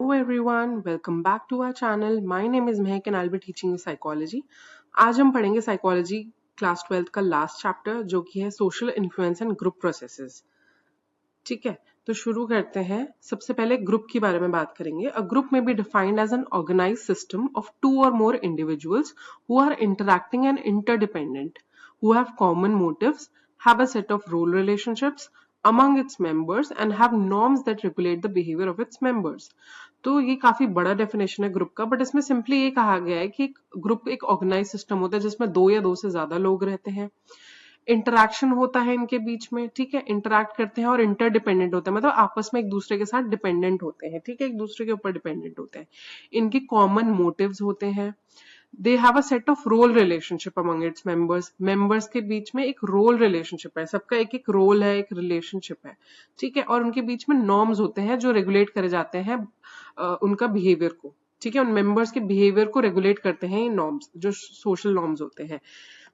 Hello everyone, welcome back to our channel. My name is Mehak and I'll be teaching you psychology. आज हम पढ़ेंगे psychology class 12th का last chapter जो कि है social influence and group processes. ठीक है, तो शुरू करते हैं. सबसे पहले ग्रुप के बारे में बात करेंगे. अ ग्रुप में be defined as an organised system of 2 or more individuals who are interacting and interdependent, who have common motives, have a set of role relationships among its members and have norms that regulate the behavior of its members. तो ये काफी बड़ा definition है group का, but इसमें simply ये कहा गया है कि ग्रुप एक ऑर्गेनाइज सिस्टम होता है जिसमें 2 या 2 से ज्यादा लोग रहते हैं. इंटरैक्शन होता है इनके बीच में, ठीक है, इंटरैक्ट करते हैं और इंटरडिपेंडेंट होते हैं, मतलब आपस में एक दूसरे के साथ डिपेंडेंट होते हैं, ठीक है, एक दूसरे के ऊपर डिपेंडेंट होते हैं. इनके कॉमन मोटिव्स होते हैं. They have a set of role relationship among its members. Members के बीच में एक रोल रिलेशनशिप है, सबका एक एक रोल है, एक रिलेशनशिप है, ठीक है. और उनके बीच में नॉर्म्स होते हैं जो रेगुलेट करे जाते हैं उनका बिहेवियर को, ठीक है. उन मेंबर्स के बिहेवियर को रेगुलेट करते हैं ये नॉर्म्स, जो सोशल नॉर्म्स होते हैं.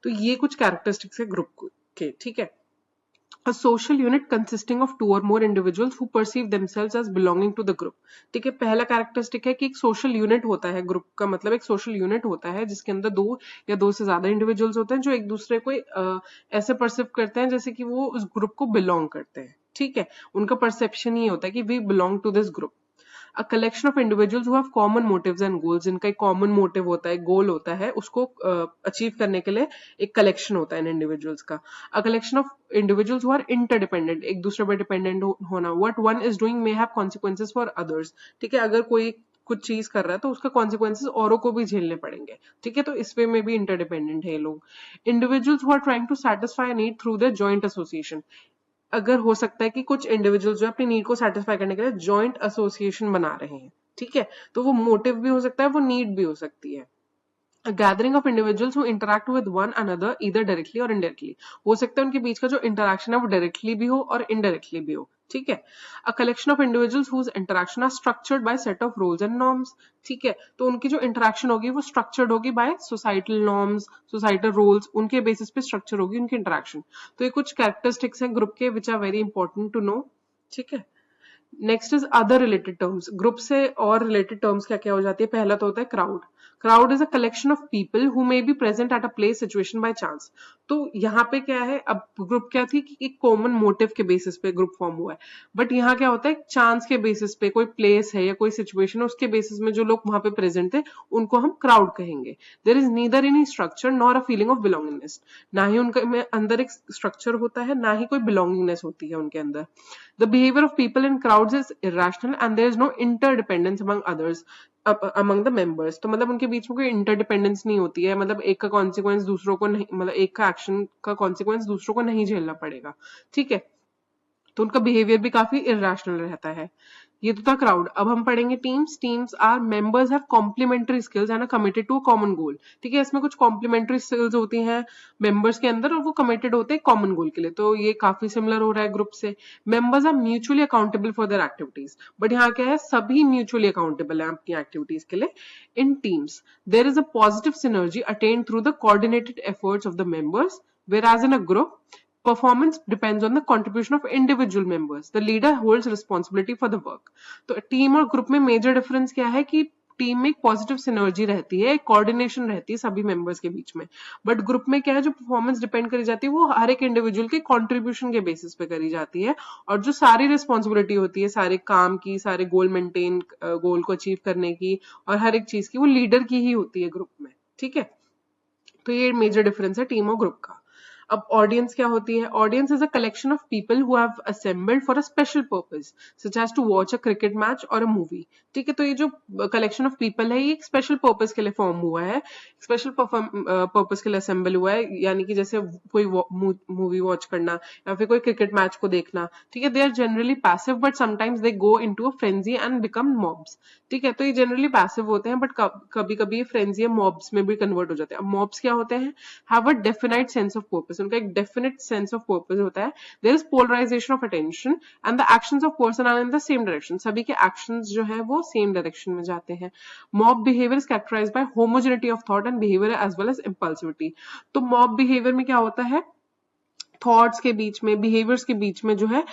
तो ये कुछ कैरेक्टरिस्टिक्स है ग्रुप के, ठीक है. A social unit consisting of 2 or more individuals who perceive themselves as belonging to the group. ठीक है, पहला कैरेक्टरिस्टिक है कि एक सोशल यूनिट होता है. ग्रुप का मतलब एक सोशल यूनिट होता है जिसके अंदर 2 या 2 से ज्यादा इंडिविजुअल्स होते हैं जो एक दूसरे को ऐसे परसीव करते हैं जैसे कि वो उस ग्रुप को बिलोंग करते हैं, ठीक है. उनका परसेप्शन ये होता है कि we belong to this group. A collection of individuals who have common motives and goals. इनका एक कॉमन मोटिव होता है, गोल होता है, उसको अचीव करने के लिए एक कलेक्शन होता है इन इंडिविजुअल्स का. A collection of individuals who are interdependent. एक दूसरे पर डिपेंडेंट होना. What one is doing may have consequences for others. ठीक है, अगर कोई कुछ चीज कर रहा है तो उसका कॉन्सिक्वेंसेस औरों को भी झेलने पड़ेंगे, ठीक है. तो इस वे में भी इंटरडिपेंडेंट है ये लोग. Individuals who are trying to satisfy need through the joint association. अगर हो सकता है कि कुछ इंडिविजुअल्स जो अपनी नीड को सेटिस्फाई करने के लिए जॉइंट एसोसिएशन बना रहे हैं, ठीक है. तो वो मोटिव भी हो सकता है, वो नीड भी हो सकती है. A gathering of individuals who interact with one another either directly or indirectly. हो सकता है उनके बीच का जो इंटरेक्शन है वो डायरेक्टली भी हो और इनडायरेक्टली भी हो, ठीक है. A collection of individuals whose interaction are structured by set of rules and norms. ठीक है, तो उनकी जो इंटरेक्शन होगी वो स्ट्रक्चर्ड होगी by societal norms, societal rules, उनके बेसिस पे स्ट्रक्चर होगी उनकी इंटरेक्शन. तो ये कुछ कैरेक्टरिस्टिक्स हैं ग्रुप के which are very important to know, ठीक है. Next is other related terms. Group से और रिलेटेड टर्म्स क्या क्या हो जाती है. पहला तो होता है crowd. Crowd is a collection of people who may be present at a place situation by chance. तो यहाँ पे क्या है, अब ग्रुप क्या थी कि एक कॉमन मोटिव के बेसिस पे ग्रुप फॉर्म हुआ है, बट यहाँ क्या होता है चांस के बेसिस पे, कोई प्लेस है या कोई सिचुएशन है उसके बेसिस में जो लोग वहां पे प्रेजेंट थे उनको हम क्राउड कहेंगे. There is neither any structure nor a feeling of belongingness. ना ही उनके अंदर एक स्ट्रक्चर होता है, ना ही कोई बिलोंगिंगनेस होती है उनके अंदर. The behavior of people in crowds is irrational and there is no interdependence among others, among the members. तो मतलब उनके बीच में कोई interdependence नहीं होती है, मतलब एक का consequence दूसरों को नहीं, मतलब एक का action का consequence दूसरों को नहीं झेलना पड़ेगा, ठीक है. तो उनका बिहेवियर भी काफी इरेशनल रहता है. ये तो था क्राउड. अब हम पढ़ेंगे teams. Teams are members have complementary skills and are committed to a common goal. ठीक है, इसमें कुछ कॉम्प्लीमेंट्री स्किल्स होती हैं मेंबर्स के अंदर और वो कमिटेड होते हैं कॉमन गोल के लिए. तो ये काफी सिमिलर हो रहा है ग्रुप से. Members are mutually accountable for their activities. But यहाँ क्या है, सभी म्यूचुअली अकाउंटेबल है अपनी एक्टिविटीज के लिए. In teams there is a positive synergy attained through the coordinated efforts of the members, whereas in a group performance depends on the contribution of individual members. The leader holds responsibility for the work. तो team और group में major difference क्या है कि team में एक positive synergy रहती है, एक कोऑर्डिनेशन रहती है सभी मेंबर्स के बीच में. बट ग्रुप में क्या है, जो परफॉर्मेंस डिपेंड करी जाती है वो हर एक इंडिविजुअल के कंट्रीब्यूशन के बेसिस पे करी जाती है. और जो सारी रिस्पॉन्सिबिलिटी होती है सारे काम की, सारे गोल मेंटेन, गोल को अचीव करने की और हर एक चीज की, वो लीडर की ही होती है ग्रुप में, ठीक है. तो ये मेजर डिफरेंस है टीम और ग्रुप का. अब ऑडियंस क्या होती है. Audience is a collection of people who have assembled for a special purpose such as to watch a cricket match और अ मूवी. ठीक है, तो ये जो कलेक्शन ऑफ पीपल है ये एक स्पेशल पर्पस के लिए फॉर्म हुआ है, स्पेशल पर्पस के लिए असेंबल हुआ है. यानी कि जैसे कोई मूवी वॉच करना या फिर कोई क्रिकेट मैच को देखना, ठीक है. They are generally passive but sometimes they go into a frenzy and become mobs. ठीक है, तो ये जनरली पैसिव होते हैं बट कभी कभी फ्रेंजी या मॉब्स में भी कन्वर्ट हो जाते हैं. अब मॉब्स क्या होते हैं, have a definite sense of purpose. उनका एक डेफिनेट सेंस ऑफ पर्पस होता है. There is polarisation of attention and the actions of person are in the same direction. सभी के एक्शंस जो है वो सेम डायरेक्शन में जाते हैं. Mob behaviour is characterised by homogeneity of thought and behaviour as well as impulsivity. तो mob behaviour में क्या होता है, थॉट्स के बीच में, बिहेवियर्स के बीच में जो है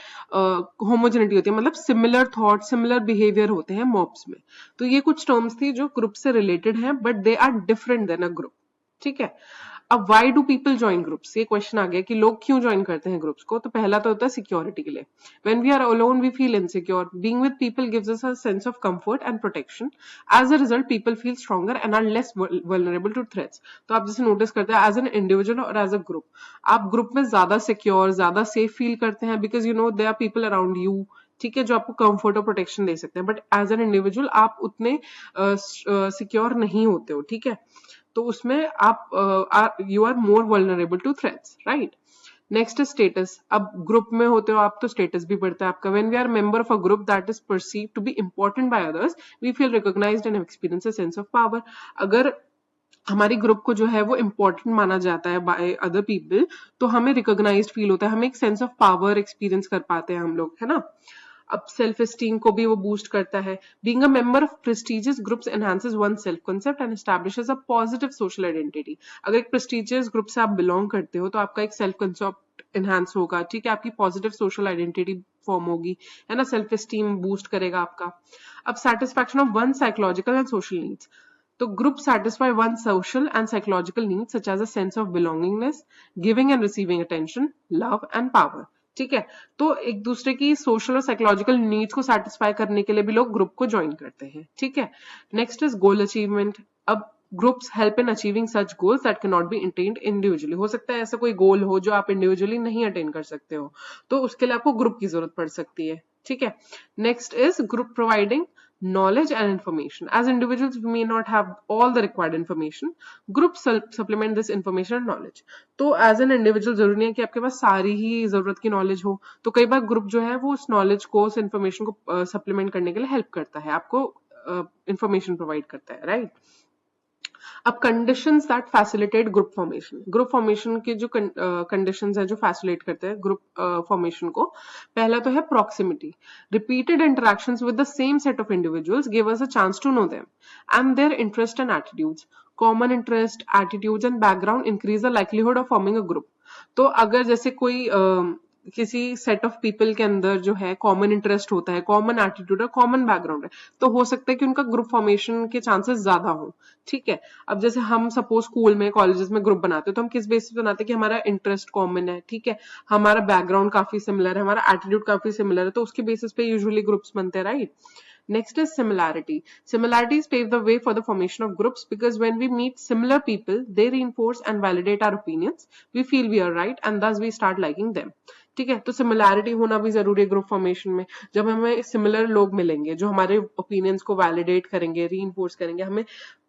होमोजेनिटी होती है, मतलब सिमिलर थॉट, सिमिलर बिहेवियर होते हैं मॉब्स में। तो ये कुछ टर्म्स थी जो ग्रुप से रिलेटेड हैं, but they are different than a group. ठीक है। अब why do people join groups, ये क्वेश्चन आ गया कि लोग क्यों ज्वाइन करते हैं ग्रुप्स को। तो पहला तो होता है सिक्योरिटी के लिए। When we are alone we feel insecure, being with people gives us a sense of comfort and protection. As a result people feel stronger and are less vulnerable to threats. तो आप जैसे notice करते हैं as an individual और as a group, आप group में ज्यादा secure, ज्यादा सेफ फील करते हैं, because you know there are people around you, ठीक है, जो आपको कंफर्ट और प्रोटेक्शन दे सकते हैं। बट एज एन इंडिविजुअल आप उतने सिक्योर नहीं होते हो, ठीक है। तो उसमें आप you are more vulnerable to threats, right. Next is status. अब ग्रुप में होते हो आप तो स्टेटस भी बढ़ता है आपका। When we are member of a group that is perceived to be important by others, we feel recognised and experience a sense of power. अगर हमारी ग्रुप को जो है वो इंपॉर्टेंट माना जाता है बाय अदर पीपल, तो हमें रिकॉग्नाइज्ड फील होता है, हमें एक सेंस ऑफ पावर एक्सपीरियंस कर पाते हैं हम लोग, है ना। अब सेल्फ एस्टीम को भी वो बूस्ट करता है। Being a member of prestigious groups enhances one self concept and establishes a positive social identity. अगर एक प्रेस्टिजियस ग्रुप से आप बिलोंग करते हो तो आपका एक सेल्फ कांसेप्ट एनहांस होगा, ठीक है, आपकी पॉजिटिव सोशल आइडेंटिटी फॉर्म होगी, है ना, सेल्फ एस्टीम बूस्ट करेगा आपका। अब satisfaction of one psychological and social needs. तो group satisfy one social and psychological needs such as a sense of belongingness, giving and receiving attention, love and power। ठीक है। तो एक दूसरे की सोशल और साइकोलॉजिकल नीड्स को सेटिस्फाई करने के लिए भी लोग ग्रुप को ज्वाइन करते हैं, ठीक है। Next is goal achievement. अब groups help in achieving such goals that can not be attained individually. हो सकता है ऐसा कोई गोल हो जो आप इंडिविजुअली नहीं अटेन कर सकते हो, तो उसके लिए आपको ग्रुप की जरूरत पड़ सकती है, ठीक है। Next is group providing knowledge and information. As individuals, we may not have all the required information. Groups supplement this information and knowledge. तो as an individual जरूरी नहीं है कि आपके पास सारी ही जरूरत की नॉलेज हो। तो कई बार ग्रुप जो है वो उस नॉलेज को, उस इंफॉर्मेशन को सप्लीमेंट करने के लिए हेल्प करता है, आपको इंफॉर्मेशन प्रोवाइड करता है, राइट। अब conditions that facilitate group formation. Group formation के जो कंडीशंस हैं जो फैसिलिटेट करते हैं ग्रुप फॉर्मेशन को, पहला तो है proximity. Repeated interactions with the same set of individuals give us a chance to know them and their interest and attitudes. Common interest, attitudes and background increase the likelihood of forming a group. तो अगर जैसे कोई किसी set of people के अंदर जो है common interest होता है, कॉमन एटीट्यूड है, कॉमन बैकग्राउंड है, तो हो सकता है कि उनका ग्रुप फॉर्मेशन के चांसेस ज्यादा हो, ठीक है। अब जैसे हम सपोज स्कूल में, कॉलेजेस में ग्रुप बनाते हैं तो हम किस बेसिस पे बनाते हैं कि हमारा इंटरेस्ट कॉमन है, ठीक है, हमारा बैकग्राउंड काफी सिमिलर है, हमारा एटीट्यूड काफी सिमिलर है, तो उसके बेसिस पे यूजुअली ग्रुप्स बनते हैं, right. Next is similarity. Similarities pave the way for the formation of groups because when we meet similar people, they reinforce and validate our opinions. We feel we are right and thus we start liking them. ठीक है। तो similarity होना भी जरूरी है group formation में। जब हमें सिमिलर लोग मिलेंगे जो हमारे ओपिनियंस को वैलिडेट करेंगे, रीइंफोर्स करेंगे, हमें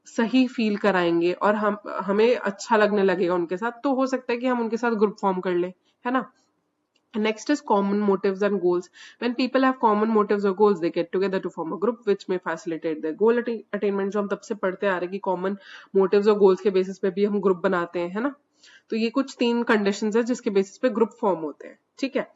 सही फील कराएंगे और हमें अच्छा लगने लगेगा उनके साथ, तो हो सकता है कि हम उनके साथ ग्रुप फॉर्म कर ले, है ना। Next is common motives and goals. When people have common motives or goals, they get together to form a group which may facilitate their goal attainment. जो हम तब से पढ़ते आ रहे हैं कि common motives और goals के basis पे भी हम group बनाते हैं, है ना। तो ये कुछ 3 conditions है जिसके basis पे group form होते हैं, ठीक है।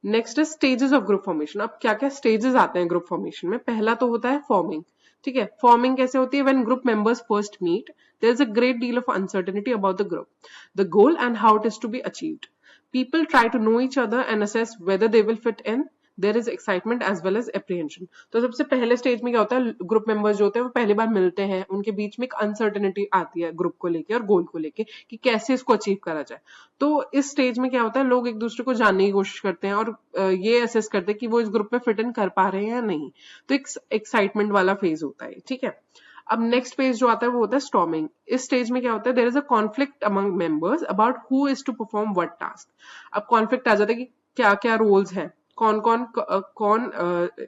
Next is stages of group formation. अब क्या क्या स्टेजेस आते हैं ग्रुप फॉर्मेशन में। पहला तो होता है फॉर्मिंग, ठीक है। फॉर्मिंग कैसे होती है? When group members first meet there is a great deal of uncertainty about the group, the goal and how it is to be achieved. People try to know each other and assess whether they will fit in. There is excitement as well as apprehension. तो सबसे पहले stage में क्या होता है, group members जो होते हैं वो पहली बार मिलते हैं, उनके बीच में एक अनसर्टेनिटी आती है ग्रुप को लेके और गोल को लेके कि कैसे इसको अचीव करा जाए। तो इस स्टेज में क्या होता है, लोग एक दूसरे को जानने की कोशिश करते हैं और ये असेस करते हैं कि वो इस ग्रुप में फिट इन कर पा रहे हैं या नहीं। तो एक एक्साइटमेंट वाला फेज होता है, ठीक है। अब नेक्स्ट पेज जो आता है वो होता है स्टॉर्मिंग। इस स्टेज में क्या होता है, there is a conflict among members about who is to perform what task. अब कॉन्फ्लिक्ट आ जाता है कि क्या क्या रोल्स हैं, कौन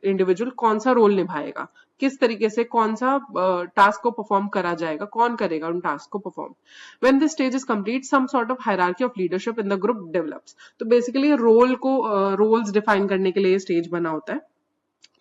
इंडिविजुअल कौन सा रोल निभाएगा, किस तरीके से कौन सा टास्क को परफॉर्म करा जाएगा, कौन करेगा उन टास्क को perform. When this stage is complete some sort of hierarchy of leadership in the group develops. तो बेसिकली रोल्स डिफाइन करने के लिए ये स्टेज बना होता है,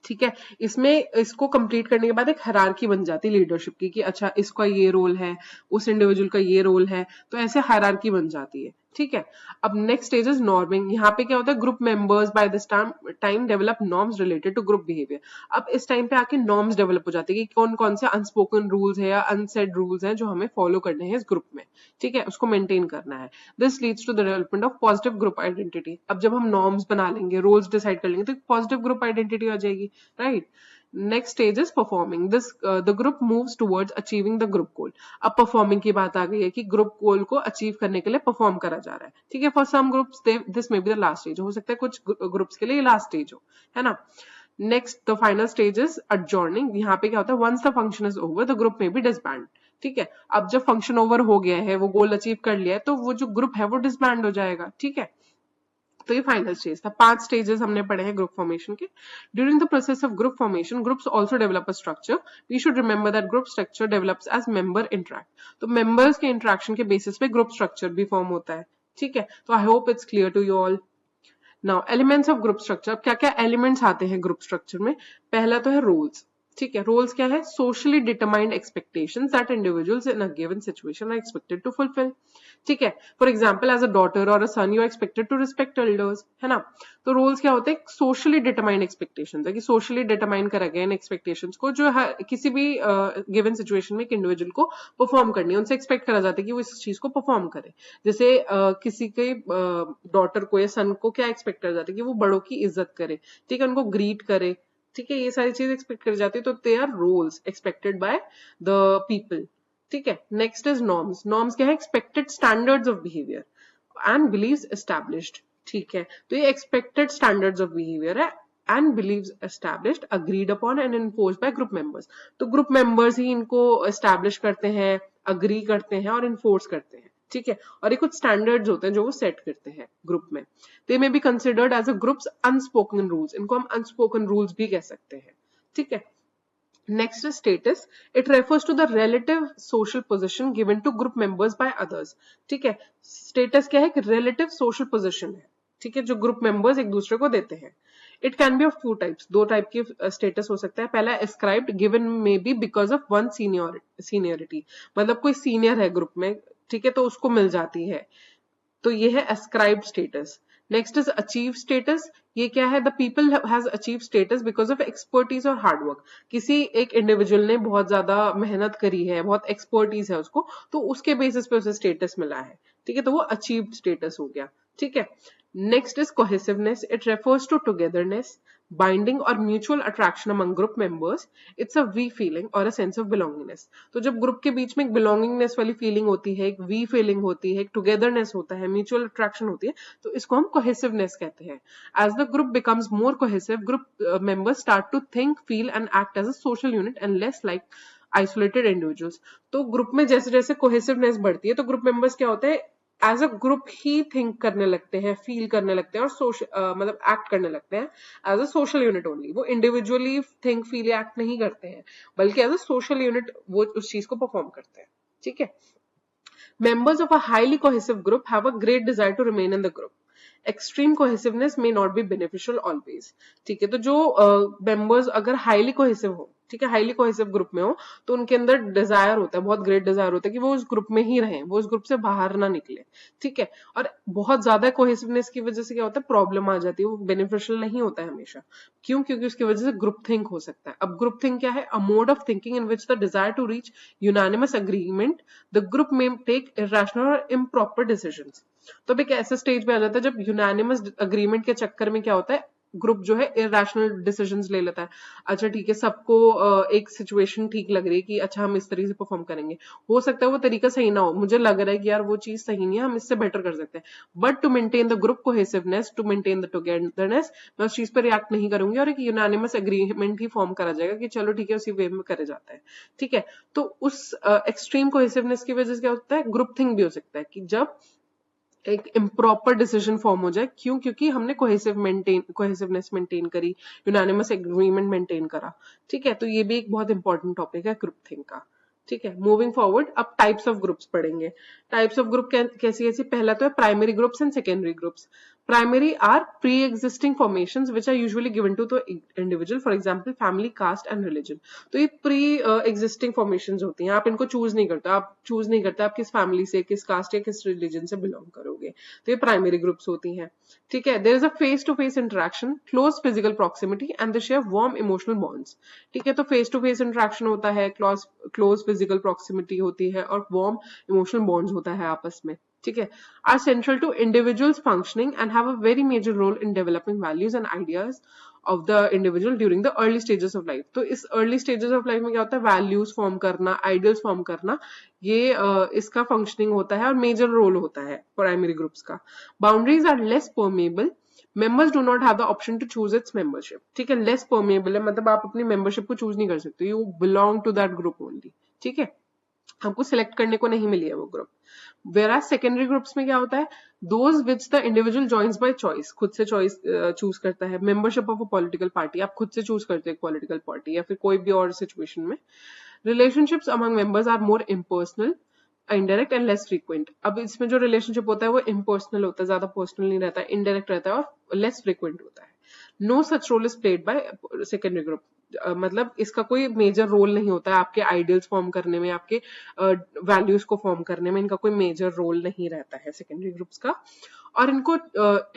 ठीक है। इसमें इसको कंप्लीट करने के बाद एक हायरार्की बन जाती है लीडरशिप की कि अच्छा इसका ये रोल है, उस इंडिविजुअल का ये रोल है, तो ऐसे हायरार्की बन जाती है, ठीक है। अब नेक्स्ट स्टेज इज नॉर्मिंग। यहाँ पे क्या होता है, group members by this time develop norms related to group behaviour. अब इस टाइम पे आके नॉर्म्स डेवलप हो जाते हैं कि कौन कौन से अनस्पोकन रूल्स है या अनसेड रूल्स हैं जो हमें फॉलो करने हैं इस ग्रुप में, ठीक है, उसको मेंटेन करना है। This leads to the development of positive group identity. अब जब हम नॉर्म्स बना लेंगे, रोल्स डिसाइड कर लेंगे, तो पॉजिटिव ग्रुप आइडेंटिटी आ जाएगी, right. Next stage is performing. This the group moves towards achieving the group गोल। अब परफॉर्मिंग की बात आ गई है कि ग्रुप गोल को अचीव करने के लिए परफॉर्म करा जा रहा है, ठीक है। For some groups this may be the last stage, हो सकता है कुछ ग्रुप्स के लिए लास्ट स्टेज हो, है ना। Next the final stage is adjourning. यहाँ पे क्या होता है, once the function is over the group में बी डिसबैंड, ठीक है। अब जब फंक्शन ओवर हो गया है, वो गोल अचीव कर लिया है, तो वो जो ग्रुप है वो डिसबैंड हो जाएगा, ठीक है। तो ये फाइनल स्टेज था। 5 स्टेजेस हमने पढ़े हैं ग्रुप फॉर्मेशन के। During the process of group formation groups also develop a structure. We should remember that group structure develops as member interact. तो मेंबर्स के इंटरेक्शन के बेसिस पे ग्रुप स्ट्रक्चर भी फॉर्म होता है, ठीक है। तो I hope it's clear to you all. Now elements of group structure. अब क्या क्या एलिमेंट्स आते हैं ग्रुप स्ट्रक्चर में। पहला तो है रोल्स, ठीक है। रोल्स क्या है, socially determined expectations that individuals in a given situation are expected to fulfil, ठीक है। For example as a daughter और a son you are expected to respect elders, है ना। तो रोल्स क्या होते हैं, सोशली डिटरमाइंड एक्सपेक्टेशंस है कि सोशली डिटरमाइन करा गया इन एक्सपेक्टेशंस को जो किसी भी गिवन सिचुएशन में एक इंडिविजुअल को परफॉर्म करनी है, उनसे एक्सपेक्ट करा जाता है कि वो इस चीज को परफॉर्म करे। जैसे किसी के डॉटर को या सन को क्या एक्सपेक्ट करा जाता है कि वो बड़ों की इज्जत करे, ठीक है, उनको ग्रीट करे, ठीक है, ये सारी चीज एक्सपेक्ट करी जाती है। तो they are roles expected by the people, ठीक है। Next is norms. नॉर्म्स क्या है, expected standards of behaviour and beliefs established, ठीक है। तो ये एक्सपेक्टेड स्टैंडर्ड्स ऑफ बिहेवियर है and beliefs established agreed upon and enforced by group members. तो ग्रुप मेंबर्स ही इनको एस्टैब्लिश करते हैं, अग्री करते हैं और इन्फोर्स करते हैं, ठीक है। और ये कुछ स्टैंडर्ड्स होते हैं जो वो सेट करते हैं ग्रुप में। They may be considered as a group's unspoken rules. इनको हम अनस्पोकन रूल्स भी कह सकते हैं, ठीक है। Next is status. It refers to the relative social position given to group members by others. ठीक है, status क्या है कि relative social position है, ठीक है, जो group members एक दूसरे को देते हैं। It can be of two types. दो टाइप की status हो सकता है। पहला ascribed, given may be because of one seniority, मतलब कोई senior है ग्रुप में, ठीक है, तो उसको मिल जाती है, तो ये है ascribed status. Next is achieve status. ये क्या है, the people has achieve status because of expertise और हार्ड वर्क। किसी एक इंडिविजुअल ने बहुत ज्यादा मेहनत करी है, बहुत एक्सपर्टीज है उसको, तो उसके बेसिस पे उसे स्टेटस मिला है, ठीक है, तो वो अचीव स्टेटस हो गया, ठीक है। Next is cohesiveness. It refers to togetherness, binding और mutual attraction among group members. It's a we feeling और अ सेंस ऑफ बिलोंगिंगनेस। तो जब ग्रुप के बीच में एक बिलोंगिंगनेस वाली फीलिंग होती है, एक वी फीलिंग होती है, एक टुगेदरनेस होता है, म्यूचुअल अट्रैक्शन होती है, तो इसको हम कोहेसिवनेस कहते हैं। As the group becomes more cohesive, group members start to think, feel and act as a social unit and less like isolated individuals. तो ग्रुप में जैसे जैसे कोहेसिवनेस बढ़ती है, तो ग्रुप मेंबर्स क्या होते हैं, एज अ ग्रुप ही थिंक करने लगते हैं, फील करने लगते हैं और मतलब एक्ट करने लगते हैं as a social unit only. वो इंडिविजुअली थिंक फील एक्ट नहीं करते हैं, बल्कि एज अ सोशल यूनिट वो उस चीज को परफॉर्म करते हैं, ठीक है। Members of a highly cohesive group have a great desire to remain in the group. Extreme cohesiveness may not be beneficial always. ठीक है, तो जो मेंबर्स अगर हाईली कोहेसिव हो, ठीक है, हाईली कोहेसिव ग्रुप में हो, तो उनके अंदर डिजायर होता है, बहुत ग्रेट डिजायर होता है कि वो उस ग्रुप में ही रहें, वो उस ग्रुप से बाहर ना निकले, ठीक है। और बहुत ज्यादा कोहेसिवनेस की वजह से क्या होता है, प्रॉब्लम आ जाती है, वो बेनिफिशियल नहीं होता है हमेशा। क्यों? क्योंकि उसकी वजह से ग्रुप थिंक हो सकता है। अब ग्रुप थिंक क्या है, a mode of thinking in which the desire to reach unanimous agreement, the group may take irrational और इम्प्रॉपर डिसीजंस। तो अब एक ऐसे स्टेज पे आ जाता है जब यूनानिमस अग्रीमेंट के चक्कर में क्या होता है, ग्रुप जो है इरेशनल डिसीजंस ले लेता है। अच्छा ठीक है, सबको एक सिचुएशन ठीक लग रही है कि अच्छा हम इस तरीके से परफॉर्म करेंगे, हो सकता है वो तरीका सही ना हो, मुझे लग रहा है कि यार वो चीज सही नहीं है, हम इससे बेटर कर सकते हैं, but to maintain the group cohesiveness, to maintain the togetherness, मैं उस चीज पर रिएक्ट नहीं करूंगी और एक यूनानिमस एग्रीमेंट ही फॉर्म करा जाएगा कि चलो ठीक है उसी वे में करे जाता है, ठीक है। तो उस एक्सट्रीम कोहेसिवनेस की वजह से क्या होता है, ग्रुप थिंक भी हो सकता है कि जब एक इम्प्रॉपर डिसीजन फॉर्म हो जाए। क्यों? क्योंकि हमने कोहेसिवनेस मेंटेन करी, यूनानिमस एग्रीमेंट मेंटेन करा, ठीक है। तो ये भी एक बहुत इंपॉर्टेंट टॉपिक है ग्रुप थिंक का, ठीक है। मूविंग फॉरवर्ड, अब टाइप्स ऑफ ग्रुप्स पढ़ेंगे। टाइप्स ऑफ ग्रुप कैसी कैसी, पहला तो है primary groups and secondary groups. Primary are pre-existing formations which are usually given to the individual, for example family, caste and religion. तो ये pre-existing formations होती हैं, आप इनको चूज नहीं करते, आप चूज नहीं करते आप किस फैमिली से, किस कास्ट या किस रिलीजन से बिलोंग करोगे, तो ये प्राइमरी ग्रुप्स होती हैं. ठीक है. There is a face to face interaction, close physical proximity and they share warm emotional bonds. ठीक है. तो फेस टू फेस इंटरेक्शन होता है, क्लोज फिजिकल प्रॉक्सिमिटी होती है और वार्म इमोशनल बॉन्ड्स होता है आपस में. ठीक है. Are central to individuals functioning and have a very major role in developing values and ideas of the individual during the early stages of life. तो इस early stages of life में क्या होता है, values form करना, ideals form करना, ये इसका functioning होता है और major role होता है primary groups का. Boundaries are less permeable. Members do not have the option to choose its membership. ठीक है. less permeable है मतलब आप अपनी membership को choose नहीं कर सकते, you belong to that group only. ठीक है. हमको सिलेक्ट करने को नहीं मिली है वो ग्रुप. Whereas secondary groups में क्या होता है, those which the individual joins by choice, खुद से चॉइस चूज करता है. Membership of a political party, आप खुद से चूज करते हैं पॉलिटिकल पार्टी या फिर कोई भी और सिचुएशन में. Relationships among members are more impersonal, indirect and less frequent. अब इसमें जो रिलेशनशिप होता है वो इम्पर्सनल होता है, ज्यादा पर्सनल नहीं रहता है, इनडायरेक्ट रहता है और लेस फ्रीक्वेंट होता है. No such role is played by secondary group. मतलब इसका कोई मेजर रोल नहीं होता है आपके आइडियल्स फॉर्म करने में, आपके वैल्यूज को फॉर्म करने में, इनका कोई मेजर रोल नहीं रहता है सेकेंडरी ग्रुप्स का. और इनको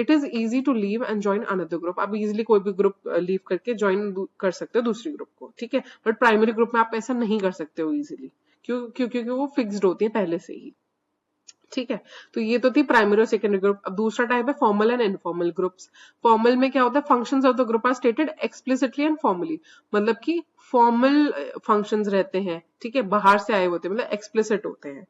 it is easy to leave and join another group. आप इजीली कोई भी ग्रुप लीव करके ज्वाइन कर सकते हो दूसरी ग्रुप को. ठीक है. बट प्राइमरी ग्रुप में आप ऐसा नहीं कर सकते हो इजीली, क्योंकि वो फिक्स्ड होती है पहले से ही. ठीक है. तो ये तो थी प्राइमरी और सेकेंडरी ग्रुप. अब दूसरा टाइप है formal and informal groups. Formal में क्या होता है, functions of the group are stated explicitly and formally. मतलब कि फॉर्मल फंक्शंस रहते हैं. ठीक है. बाहर से आए होते हैं, मतलब एक्सप्लिसिट होते हैं.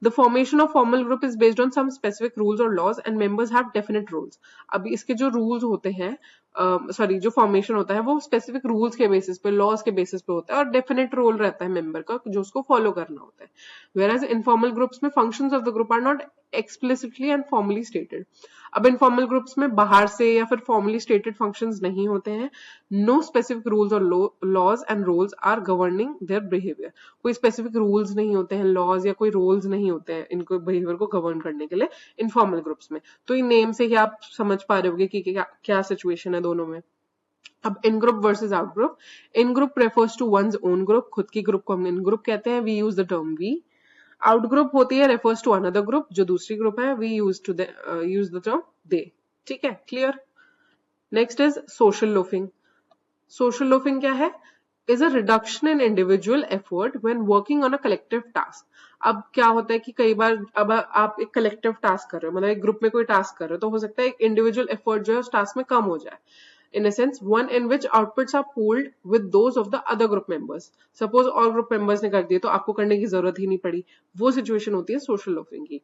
The formation of formal group is based on some specific rules or laws and members have definite roles. अभी इसके जो rules होते हैं, जो फॉर्मेशन होता है वो स्पेसिफिक रूल्स के बेसिस पे, लॉज के बेसिस पे होता है और डेफिनेट रोल रहता है मेंबर का जो उसको फॉलो करना होता है. Whereas इनफॉर्मल ग्रुप्स में functions of the group are not explicitly and formally stated. अब इनफॉर्मल ग्रुप्स में बाहर से या फिर फॉर्मली स्टेटेड फंक्शंस नहीं होते हैं. नो स्पेसिफिक रूल्स और laws and roles are governing their behaviour. कोई स्पेसिफिक रूल्स नहीं होते हैं, लॉज या कोई रोल्स नहीं होते हैं इनको बिहेवियर को गवर्न करने के लिए इनफॉर्मल ग्रुप्स में. तो इन नेम से ही आप समझ पा रहे होगे कि क्या सिचुएशन है दोनों में. अब in group versus out group. In group refers to one's own group. खुद की ग्रुप को हम इन ग्रुप कहते हैं. We use the term we. Out group होती है रेफर्स टू अनदर ग्रुप, जो दूसरी ग्रुप है. वी यूज द टर्म दे. ठीक है. Clear. Next is social loafing. Social loafing क्या है, is a reduction in individual effort when working on a collective task. अब क्या होता है कि कई बार अब आप एक कलेक्टिव टास्क कर रहे हो, मतलब एक ग्रुप में कोई टास्क कर रहे हो, तो हो सकता है एक इंडिविजुअल एफर्ट जो है उस टास्क में कम हो जाए. In a sense, one in which outputs are pooled with those of the other group members. Suppose all group members ने कर दिए तो आपको करने की जरूरत ही नहीं पड़ी. वो सिचुएशन होती है सोशल लोफिंग की.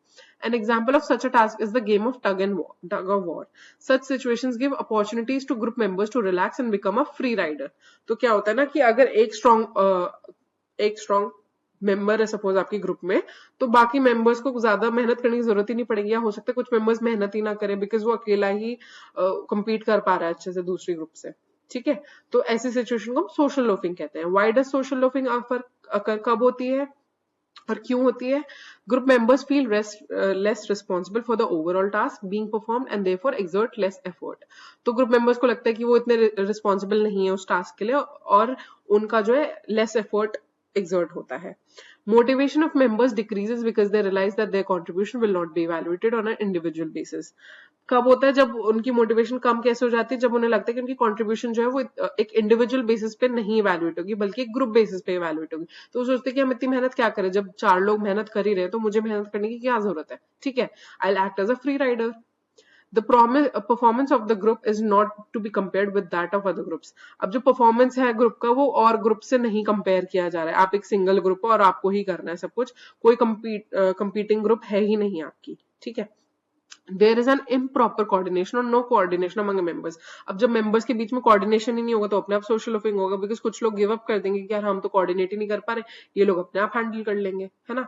An example of such a task is the game of tug of war. Such situations give opportunities to group members to relax and become a free rider. तो क्या होता है ना कि अगर एक स्ट्रॉन्ग मेंबर है सपोज आपकी ग्रुप में, तो बाकी मेंबर्स को ज्यादा मेहनत करने की जरूरत ही नहीं पड़ेगी. या हो सकता है कुछ मेंबर्स मेहनत ही ना करें बिकॉज वो अकेला ही compete कर पा रहा है अच्छे से दूसरी ग्रुप से. ठीक है. तो ऐसी सिचुएशन को हम सोशल लोफिंग कहते हैं. व्हाई डज सोशल लोफिंग अकर कब होती है और क्यों होती है? Group members feel less responsible for the overall task being performed and therefore exert less effort. तो ग्रुप मेंबर्स को लगता है कि वो इतने रिस्पॉन्सिबल नहीं है उस टास्क के लिए और उनका जो है लेस एफर्ट exert होता है. Motivation of members decreases because they realize that their contribution will not be evaluated on an individual basis. कब होता है जब उनकी मोटिवेशन कम कैसे हो जाती है? जब उन्हें लगता है कि उनकी कंट्रीब्यूशन जो है वो एक इंडिविजुअल बेसिस पे नहीं इवैल्यूएट होगी बल्कि एक ग्रुप बेसिस पे इवैल्यूएट होगी. तो वो सोचते हैं कि हम इतनी मेहनत क्या करें, जब 4 लोग मेहनत कर ही रहे तो मुझे मेहनत करने की क्या जरूरत है. ठीक है. I'll act as a free rider. The performance of the group is not to be compared with that of other groups. अब जो परफॉर्मेंस है ग्रुप का वो और ग्रुप से नहीं कंपेयर किया जा रहा है. आप एक सिंगल ग्रुप हो और आपको ही करना है सब कुछ, कोई कंपीटिंग ग्रुप है ही नहीं आपकी. ठीक है. There is an improper coordination or no coordination among members. अब जब members के बीच में coordination ही नहीं होगा तो अपने आप social loafing होगा because कुछ लोग give up कर देंगे कि यार हम तो coordinate ही नहीं कर पा रहे, ये लोग अपने आप handle कर लेंगे, है ना.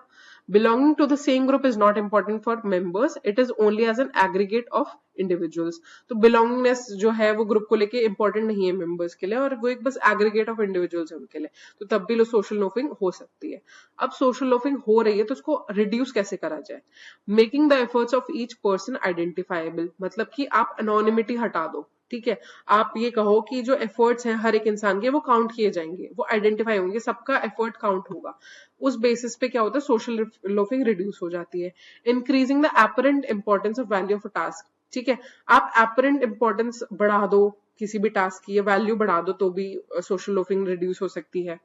Belonging to the same group is not important for members, it is only as an aggregate of individuals. तो belongingness जो है वो ग्रुप को लेके इंपॉर्टेंट नहीं है मेंबर्स के लिए, और वो एक बस एग्रीगेट ऑफ इंडिविजुअल्स है उनके लिए, तो तब भी लो सोशल लोफिंग हो सकती है. अब सोशल लोफिंग हो रही है तो उसको रिड्यूस कैसे करा जाए? Making the efforts of each person identifiable, मतलब कि आप अनोनिमिटी हटा दो. ठीक है, आप ये कहो कि जो एफर्ट्स हैं हर एक इंसान के वो काउंट किए जाएंगे, वो आइडेंटिफाई होंगे, सबका एफर्ट काउंट होगा. उस बेसिस पे क्या होता है, सोशल लोफिंग रिड्यूस हो जाती है. Increasing the apparent importance of value of a task. ठीक है, आप एपरेंट इंपॉर्टेंस बढ़ा दो किसी भी टास्क की, वैल्यू बढ़ा दो तो भी सोशल लोफिंग रिड्यूस हो सकती है.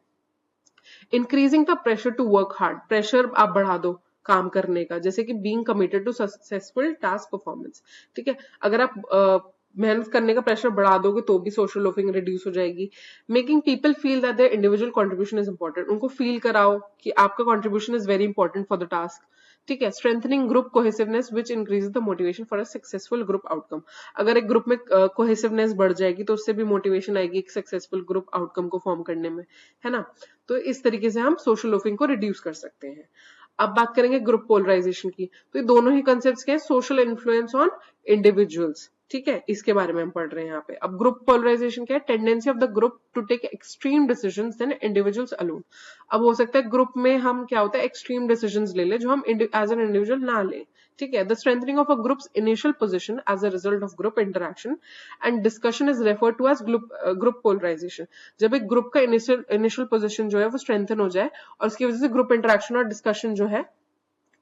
Increasing the pressure to work hard, pressure आप बढ़ा दो काम करने का, जैसे कि being committed to successful task performance. ठीक है, अगर आप मेहनत करने का प्रेशर बढ़ा दोगे तो भी सोशल लोफिंग रिड्यूस हो जाएगी. Making people feel that their individual contribution is important, उनको फील कराओ कि आपका contribution is very important for the task. ठीक है, strengthening group cohesiveness which increases the motivation for a successful group outcome. अगर एक ग्रुप में कोहेसिवनेस बढ़ जाएगी तो उससे भी मोटिवेशन आएगी एक सक्सेसफुल ग्रुप आउटकम को फॉर्म करने में, है ना. तो इस तरीके से हम सोशल लोफिंग को रिड्यूस कर सकते हैं. अब बात करेंगे ग्रुप पोलराइजेशन की, तो ये दोनों ही कंसेप्ट्स क्या है, सोशल इन्फ्लुएंस ऑन इंडिविजुअल्स. ठीक है, इसके बारे में हम पढ़ रहे हैं यहाँ पे. अब ग्रुप पोलराइजेशन क्या है, tendency of the group to take extreme decisions than individuals alone. अब हो सकता है ग्रुप में हम क्या होता है एक्सट्रीम डिसीजंस ले ले जो हम एज एन इंडिविजुअल ना ले. ठीक है, the strengthening of a group's initial position as a result of group interaction and discussion is referred to as group polarisation. जब एक ग्रुप का इनिशियल पोजीशन जो है वो स्ट्रेंथन हो जाए और उसकी वजह से ग्रुप इंटरेक्शन और डिस्कशन जो है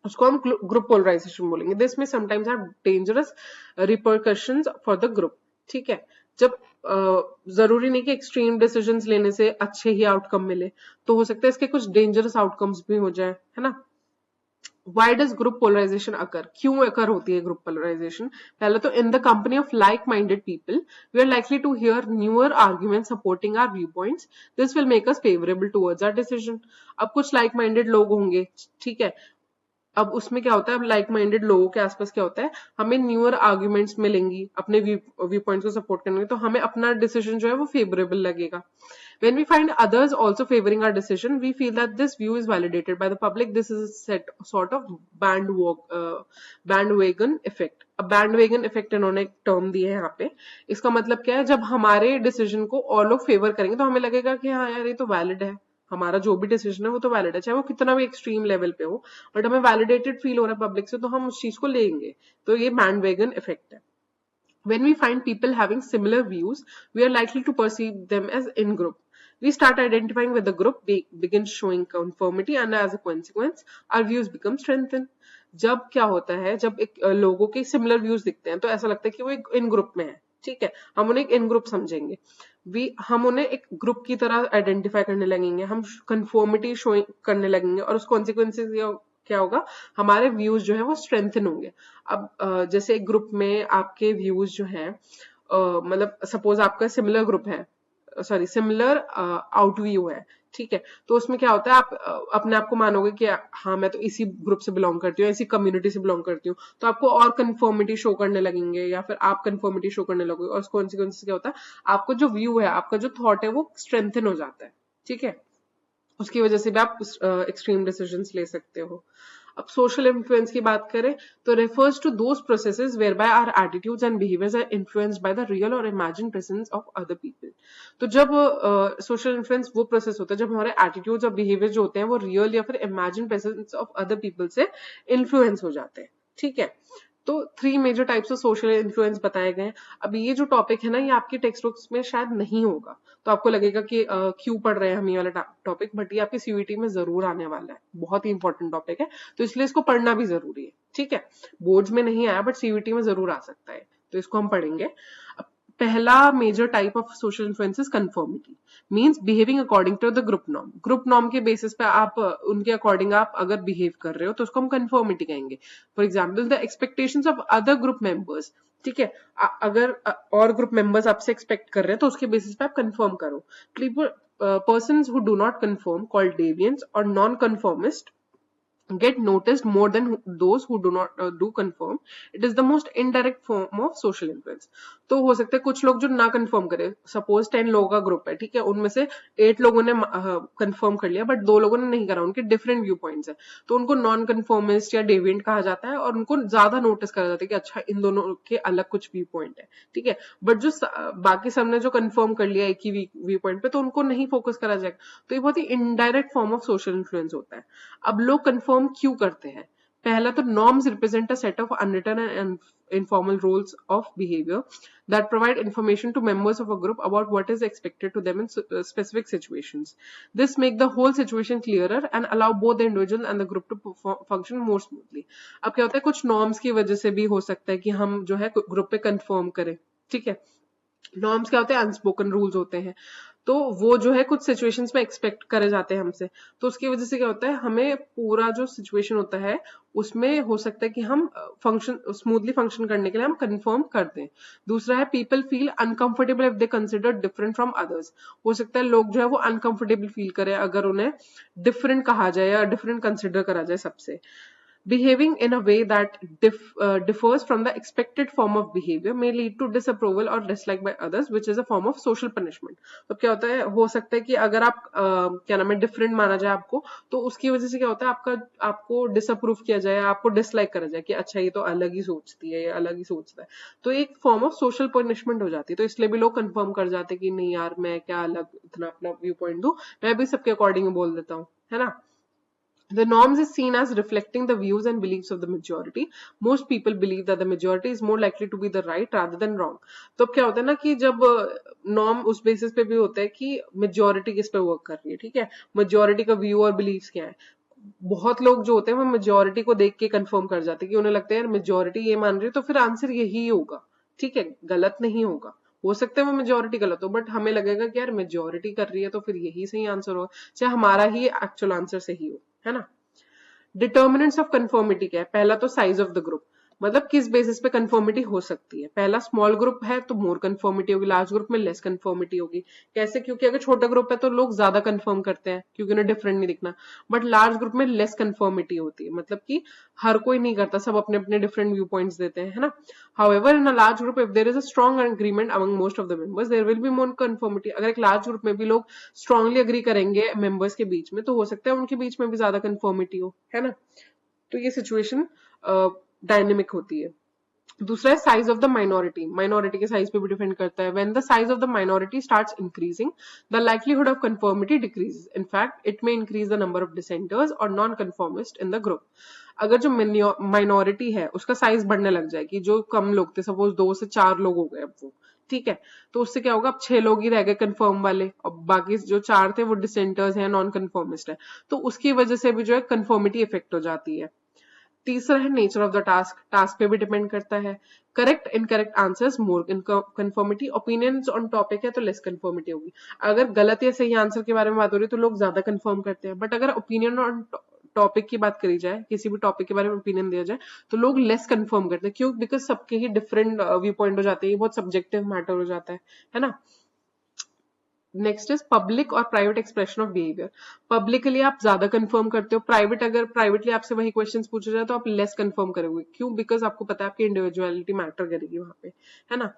उसको हम ग्रुप पोलराइजेशन बोलेंगे. दिस में sometimes have dangerous repercussions for the group. ठीक है, जब जरूरी नहीं कि एक्सट्रीम डिसीजंस लेने से अच्छे ही आउटकम मिले, तो हो सकता है इसके कुछ डेंजरस आउटकम्स भी हो जाए, है ना. Why does group polarization occur? क्यों occur होती है group polarization? पहले तो in the company of like-minded people, we are likely to hear newer arguments supporting our viewpoints. This will make us favorable towards our decision. अब कुछ like-minded लोग होंगे, ठीक है. अब उसमें क्या होता है, अब लाइक माइंडेड लोगों के आसपास क्या होता है, हमें न्यूअर आर्ग्यूमेंट्स मिलेंगी अपने व्यू पॉइंट्स को सपोर्ट करने में, तो हमें अपना डिसीजन जो है वो फेवरेबल लगेगा. When we find others also favoring our decision, we feel that this view is validated by the public. This is a sort of bandwagon effect. अब bandwagon effect इन्होंने एक टर्म दी है यहाँ पे. इसका मतलब क्या है, जब हमारे डिसीजन को और लोग फेवर करेंगे तो हमें लगेगा कि हाँ यार ये तो वैलिड है, हमारा जो भी डिसीजन है वो तो वैलिड है, चाहे वो कितना भी एक्सट्रीम लेवल पे हो, बट हमें वैलिडेटेड फील हो रहा है पब्लिक से, तो हम उस चीज को लेंगे. तो ये बैंडवैगन इफेक्ट है. When we find people having similar views, we are likely to perceive them as in group. We start identifying with the group, begin showing conformity, and as a consequence, our views become strengthened. जब क्या होता है, जब एक लोगों के similar views दिखते हैं तो ऐसा लगता है कि वो एक इन ग्रुप में है. ठीक है, हम उन्हें एक इन ग्रुप समझेंगे, हम उन्हें एक ग्रुप की तरह आइडेंटिफाई करने लगेंगे, हम कंफर्मिटी शो करने लगेंगे, और उस कॉन्सिक्वेंसेज क्या होगा, हमारे व्यूज जो है वो स्ट्रेंथन होंगे. अब जैसे एक ग्रुप में आपके व्यूज जो है, मतलब सपोज आपका सिमिलर ग्रुप है, सॉरी सिमिलर आउट व्यू है. ठीक है, तो उसमें क्या होता है, आप अपने आप को मानोगे कि हाँ मैं तो इसी ग्रुप से बिलोंग करती हूँ, इसी कम्युनिटी से बिलोंग करती हूँ, तो आपको और कंफर्मिटी शो करने लगेंगे, या फिर आप कंफर्मिटी शो करने लगोगे, और कॉन्सिक्वेंस क्या होता है, आपको जो व्यू है, आपका जो थॉट है वो स्ट्रेंथन हो जाता है. ठीक है, उसकी वजह से भी आप एक्सट्रीम डिसीजंस ले सकते हो. अब सोशल इन्फ्लुएंस की बात करें तो refers to those processes where by our attitudes and behaviours are influenced by the real or imagine presence of other people. तो जब सोशल इन्फ्लुएंस वो प्रोसेस होता है जब हमारे एटीट्यूड्स और बिहेवियर जो होते हैं वो रियल या फिर imagine presence of other people से इन्फ्लुएंस हो जाते हैं. ठीक है, तो 3 major types of social influence बताए गए हैं. अब ये जो टॉपिक है ना, ये आपके टेक्स्ट बुक्स में शायद नहीं होगा, तो आपको लगेगा कि क्यों पढ़ रहे हैं हम ये वाला टॉपिक, बट ये आपकी सीयूईटी में जरूर आने वाला है. बहुत ही इंपॉर्टेंट टॉपिक है, तो इसलिए इसको पढ़ना भी जरूरी है. ठीक है, बोर्ड्स में नहीं आया बट सीयूईटी में जरूर आ सकता है, तो इसको हम पढ़ेंगे. पहला major type of social influence is conformity, means behaving according to the group norm. Group norm के बेसिस पे आप उनके अकॉर्डिंग आप अगर बिहेव कर रहे हो तो उसको हम कंफर्मिटी कहेंगे. For example the expectations of other group members. ठीक है, अगर और ग्रुप मेंबर्स आपसे एक्सपेक्ट कर रहे हैं तो उसके बेसिस पे आप कंफर्म करो. Persons who do not conform called deviants or non conformist get noticed more than those who do not do confirm. It is the most indirect form of social influence. तो हो सकता है कुछ लोग जो ना कंफर्म करे, सपोज 10 लोगों का ग्रुप है, ठीक है, उनमें से 8 लोगों ने कंफर्म कर लिया बट 2 लोगों ने नहीं करा, उनके डिफरेंट व्यू पॉइंट्स है, तो उनको नॉन कंफर्मिस्ट या डेविएंट कहा जाता है और उनको ज्यादा नोटिस करा जाता है कि अच्छा इन दोनों के अलग कुछ व्यू पॉइंट है, ठीक है। बट जो बाकी सबने जो कंफर्म कर लिया एक ही व्यू पॉइंट पे, तो उनको नहीं फोकस करा जाएगा। तो ये बहुत ही indirect form of social influence होता है। अब लोग कंफर्म क्यों करते हैं? पहला तो norms represent a set of unwritten and informal rules of behavior that provide information to members of a group about what is expected to them in specific situations. This make the whole situation clearer and allow both the individual and the group to function more smoothly. अब क्या होता है, कुछ norms की वजह से भी हो सकता है कि हम जो है ग्रुप पे कंफर्म करें, ठीक है। नॉर्म्स क्या होते हैं? अनस्पोकन रूल्स होते हैं, तो वो जो है कुछ सिचुएशंस में एक्सपेक्ट करे जाते हैं हमसे, तो उसकी वजह से क्या होता है, हमें पूरा जो सिचुएशन होता है उसमें हो सकता है कि हम फंक्शन स्मूथली फंक्शन करने के लिए हम कंफर्म कर दें। दूसरा है people feel uncomfortable if they consider different from others. हो सकता है लोग जो है वो अनकंफर्टेबल फील करें अगर उन्हें डिफरेंट कहा जाए या डिफरेंट कंसिडर करा जाए सबसे। Behaving in a way that differs from the expected form of behavior may lead to disapproval or dislike by others, which is a form of social punishment. तो क्या होता है, हो सकता है कि अगर आप क्या नाम है डिफरेंट माना जाए आपको, तो उसकी वजह से क्या होता है, आपको डिसअप्रूव किया जाए, आपको डिसलाइक करा जाए कि अच्छा ये तो अलग ही सोचती है, ये अलग ही सोचता है, तो एक फॉर्म ऑफ सोशल पनिशमेंट हो जाती है। तो इसलिए भी लोग कंफर्म कर जाते हैं कि नहीं यार मैं क्या अलग इतना अपना व्यू पॉइंट दूं, मैं भी सबके अकॉर्डिंग बोल देता हूँ, है ना। The norms is seen as reflecting the views and beliefs of the majority. Most people believe that the majority is more likely to be the right rather than wrong. तो क्या होता है ना कि जब नॉर्म उस बेसिस पे भी होता है कि मेजोरिटी किस पे वर्क कर रही है, ठीक है, मेजोरिटी का व्यू और बिलीव्स क्या है। बहुत लोग जो होते हैं वो मेजोरिटी को देख के कंफर्म कर जाते हैं कि उन्हें लगता है यार मेजोरिटी ये मान रही है तो फिर आंसर यही होगा, ठीक है, गलत नहीं होगा। हो सकता है वो मेजोरिटी गलत हो बट हमें लगेगा कि यार मेजोरिटी कर रही है तो फिर यही सही आंसर होगा, चाहे हमारा ही एक्चुअल आंसर सही हो, है ना। डिटर्मिनेंट्स ऑफ कंफर्मिटी क्या है? पहला तो साइज ऑफ द ग्रुप, मतलब किस बेसिस पे कंफर्मिटी हो सकती है। पहला स्मॉल ग्रुप है तो मोर कंफर्मिटी होगी, लार्ज ग्रुप में लेस कंफर्मिटी होगी। कैसे? क्योंकि अगर छोटा ग्रुप है तो लोग ज्यादा कंफर्म करते हैं क्योंकि उन्हें डिफरेंट नहीं दिखना, बट लार्ज ग्रुप में लेस कंफर्मिटी होती है, मतलब कि हर कोई नहीं करता, सब अपने अपने डिफरेंट व्यू पॉइंट्स देते हैं, है ना। However in a large group if there is a strong agreement among most of the members there will be more conformity. अगर एक लार्ज ग्रुप में भी लोग स्ट्रांगली अग्री करेंगे मेंबर्स के बीच में, तो हो सकता है उनके बीच में भी ज्यादा कंफर्मिटी हो, है ना। तो ये सिचुएशन डायनेमिक होती है। दूसरा है size of the minority, minority के साइज पे भी डिपेंड करता है। When the size of the minority starts increasing the likelihood of conformity decreases, in fact it may increase the number of dissenters और नॉन कंफर्मिस्ट इन द ग्रुप। अगर जो minority है उसका साइज बढ़ने लग जाए, कि जो कम लोग थे, सपोज 2 से 4 लोग हो गए अब वो, ठीक है, तो उससे क्या होगा, अब 6 लोग ही रह गए कंफर्म वाले और बाकी जो 4 थे वो डिसेंटर्स हैं, नॉन कंफर्मिस्ट है, तो उसकी वजह से भी जो है कंफर्मिटी इफेक्ट हो जाती है। तीसरा है nature of the task, task पे भी डिपेंड करता है। Correct incorrect answers more conformity, opinions on topic है तो लेस कंफर्मिटी होगी। अगर गलत या सही आंसर के बारे में बात हो रही है तो लोग ज्यादा कंफर्म करते हैं, बट अगर ओपिनियन ऑन टॉपिक की बात करी जाए, किसी भी टॉपिक के बारे में ओपिनियन दिया जाए, तो लोग लेस कंफर्म करते हैं। क्यों? बिकॉज सबके ही डिफरेंट व्यू पॉइंट हो जाते हैं, बहुत सब्जेक्टिव मैटर हो जाता है ना। नेक्स्ट इज पब्लिक और private expression of behaviour. Publicly आप ज्यादा कंफर्म करते हो, प्राइवेट अगर प्राइवेटली आपसे वही क्वेश्चंस पूछे जाए तो आप लेस कंफर्म करोगे। क्यों? बिकॉज आपको पता है आपकी इंडिविजुअलिटी मैटर करेगी वहां पे, है ना।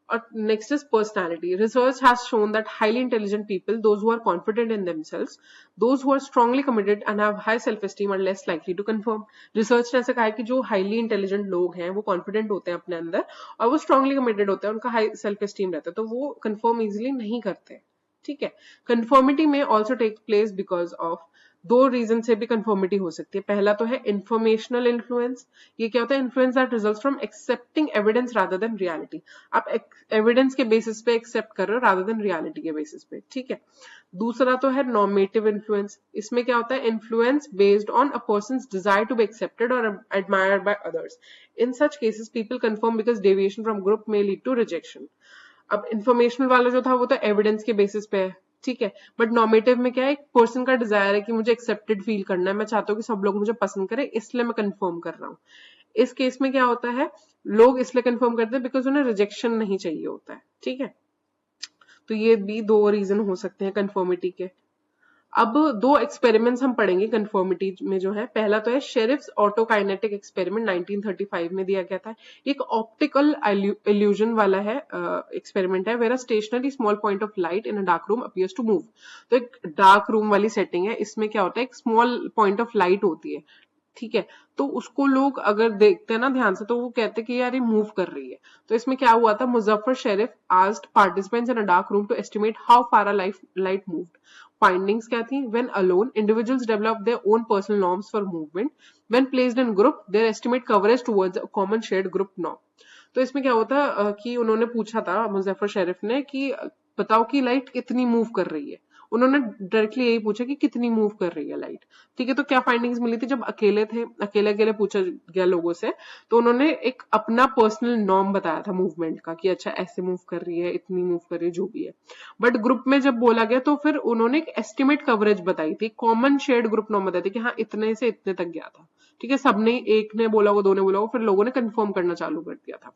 और next is personality. Research has shown that highly intelligent people, those who are confident in themselves, those who are strongly committed and have high self esteem are less likely to conform. Research ने ऐसा कहा है कि जो highly intelligent लोग हैं वो confident होते हैं अपने अंदर और वो स्ट्रांगली कमिटेड होते हैं, उनका हाई सेल्फ एस्टीम रहता है, तो वो कंफर्म इजिली नहीं करते, ठीक है। कंफर्मिटी में also take place because of, दो रीजन से भी कंफर्मिटी हो सकती है। पहला तो है इंफॉर्मेशनल इन्फ्लुएंस। ये क्या होता है? Influence that results from accepting evidence rather than reality. आप एविडेंस के बेसिस पे एक्सेप्ट कर रहे हो रादर देन रियलिटी के बेसिस पे, ठीक है। दूसरा तो है नॉर्मेटिव इन्फ्लुएंस। इसमें क्या होता है? Influence based on a person's desire to be accepted और admired by others. In such cases people conform because deviation from group may lead to rejection. अब इंफॉर्मेशनल वाला जो था वो तो एविडेंस के बेसिस पे है, ठीक है, बट नॉर्मेटिव में क्या है? एक पर्सन का डिजायर है कि मुझे एक्सेप्टेड फील करना है, मैं चाहता हूँ कि सब लोग मुझे पसंद करें, इसलिए मैं कंफर्म कर रहा हूँ। इस केस में क्या होता है? लोग इसलिए कंफर्म करते हैं बिकॉज उन्हें रिजेक्शन नहीं चाहिए होता है, ठीक है। तो ये भी दो रीजन हो सकते हैं कंफर्मिटी के। अब दो एक्सपेरिमेंट्स हम पढ़ेंगे कंफर्मिटी में जो है। पहला तो है शेरिफ्स ऑटोकाइनेटिक एक्सपेरिमेंट 1935 में दिया गया था। एक ऑप्टिकल इल्यूजन वाला है एक्सपेरिमेंट है, where a stationary small point of light in a dark room appears to move. तो एक डार्क रूम वाली सेटिंग है, इसमें क्या होता है, एक स्मॉल पॉइंट ऑफ लाइट होती है, ठीक है। तो उसको लोग अगर देखते हैं ना ध्यान से, तो वो कहते हैं कि यार ये मूव कर रही है। तो इसमें क्या हुआ था, Muzafer Sherif asked participants in a dark room to estimate how far a light moved. Findings क्या थी, when alone individuals develop their own personal norms for movement, when placed in group their estimate converge towards a common shared group norm. तो इसमें क्या होता कि उन्होंने पूछा था मुजफ्फर शरीफ ने कि बताओ कि लाइट कितनी मूव कर रही है। उन्होंने डायरेक्टली यही पूछा कि कितनी मूव कर रही है लाइट, ठीक है। तो क्या फाइंडिंग्स मिली थी, जब अकेले थे, अकेले अकेले पूछा गया लोगों से, तो उन्होंने एक अपना पर्सनल नॉर्म बताया था मूवमेंट का कि अच्छा ऐसे मूव कर रही है, इतनी मूव कर रही है, जो भी है। बट ग्रुप में जब बोला गया तो फिर उन्होंने एक एस्टिमेट कवरेज बताई थी, कॉमन शेयर्ड ग्रुप नॉर्म बताई थी कि हाँ इतने से इतने तक गया था, ठीक है। सबने, एक ने बोला वो, दो ने बोला वो, फिर लोगों ने कंफर्म करना चालू कर दिया था,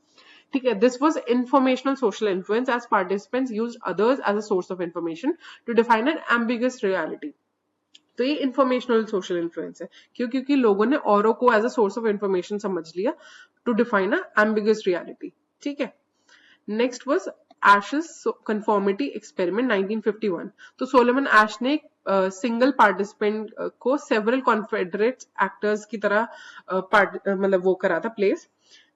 ठीक है। This was informational social influence as participants use others as a source of information to define an ambiguous reality. तो ये इंफॉर्मेशनल सोशल इन्फ्लुएंस है, क्यों, क्योंकि लोगों ने औरों को as a source of information समझ लिया to define a ambiguous reality, ठीक है। नेक्स्ट वॉज एशेस कंफॉर्मिटी एक्सपेरिमेंट 1951। तो सोलोमन एश ने सिंगल पार्टिसिपेंट को सेवरल कॉन्फेडरेट एक्टर्स की तरह मतलब वो करा था place.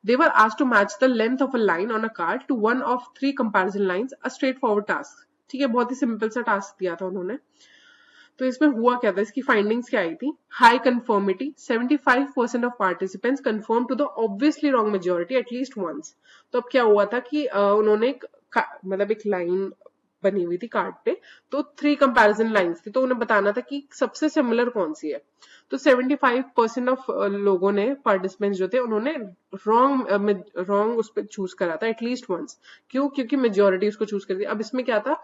They were asked to match the length of a line on a card to one of three comparison lines, a straightforward task, ठीक है। बहुत ही सिंपल सा टास्क दिया था उन्होंने। तो इसमें हुआ क्या था, इसकी फाइंडिंग्स क्या आई थी, high conformity, 75% of participants conform to the obviously wrong majority at least once. तो अब क्या हुआ था कि उन्होंने मतलब एक लाइन बनी हुई थी कार्ड पे, तो 3 कंपैरिजन लाइंस थी, तो उन्हें बताना था कि सबसे सिमिलर कौन सी है। तो 75% ऑफ लोगों ने, पार्टिसिपेंट्स जो थे, उन्होंने रॉन्ग उस पर चूज करा था एटलीस्ट वंस। क्यों, क्योंकि मेजोरिटी उसको चूज कर दी। अब इसमें क्या था,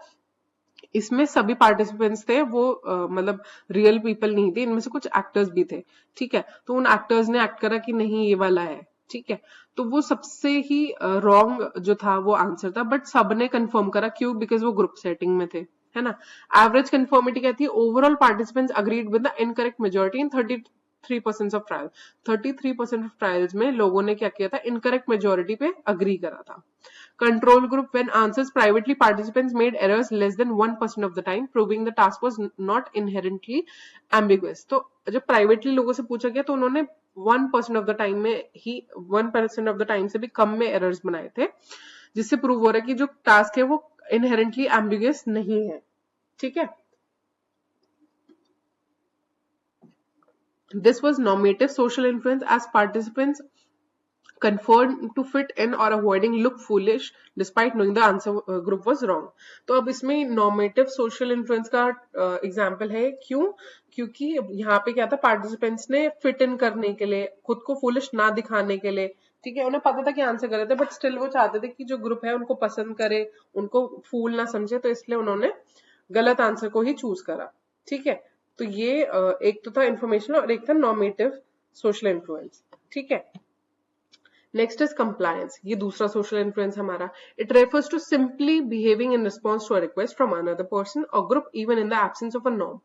इसमें सभी पार्टिसिपेंट्स थे वो मतलब रियल पीपल नहीं थे, इनमें से कुछ एक्टर्स भी थे, ठीक है। तो उन एक्टर्स ने एक्ट करा कि नहीं ये वाला है, ठीक है। तो वो सबसे ही रॉन्ग जो था वो आंसर था, बट सबने कंफर्म करा, क्यों, बिकॉज वो ग्रुप सेटिंग में थे, है ना। एवरेज कंफर्मिटी क्या थी, overall participants agreed with the incorrect majority in 33% of trial. 33% of trials में लोगों ने क्या किया था, इनकरेक्ट मेजोरिटी पे अग्री करा था। Control group, when answers privately, participants made errors less than 1% of the time, proving the task was not inherently ambiguous. तो जब प्राइवेटली लोगों से पूछा गया तो उन्होंने 1% ऑफ द टाइम में ही, 1% ऑफ द टाइम से भी कम में एरर्स बनाए थे, जिससे प्रूव हो रहा है कि जो टास्क है वो इनहेरेंटली एम्बिगुअस नहीं है, ठीक है। This was normative social influence as participants conform to fit in or avoiding look foolish despite knowing the answer group was wrong. तो अब इसमें normative social influence का एग्जाम्पल है, क्यों, क्योंकि यहाँ पे क्या था, पार्टिसिपेंट्स ने फिट इन करने के लिए, खुद को फुलिश ना दिखाने के लिए, ठीक है, उन्हें पता था कि आंसर गलत है, बट स्टिल वो चाहते थे कि जो ग्रुप है उनको पसंद करे, उनको फूल ना समझे, तो इसलिए उन्होंने गलत आंसर को ही चूज करा, ठीक है। तो ये एक तो था इंफॉर्मेशनल और एक था नॉर्मेटिव सोशल इन्फ्लुएंस, ठीक है। नेक्स्ट इज कंप्लायंस, ये दूसरा सोशल इन्फ्लुएंस हमारा। It refers to simply behaving in response to a request from another person or group even in the absence of a norm.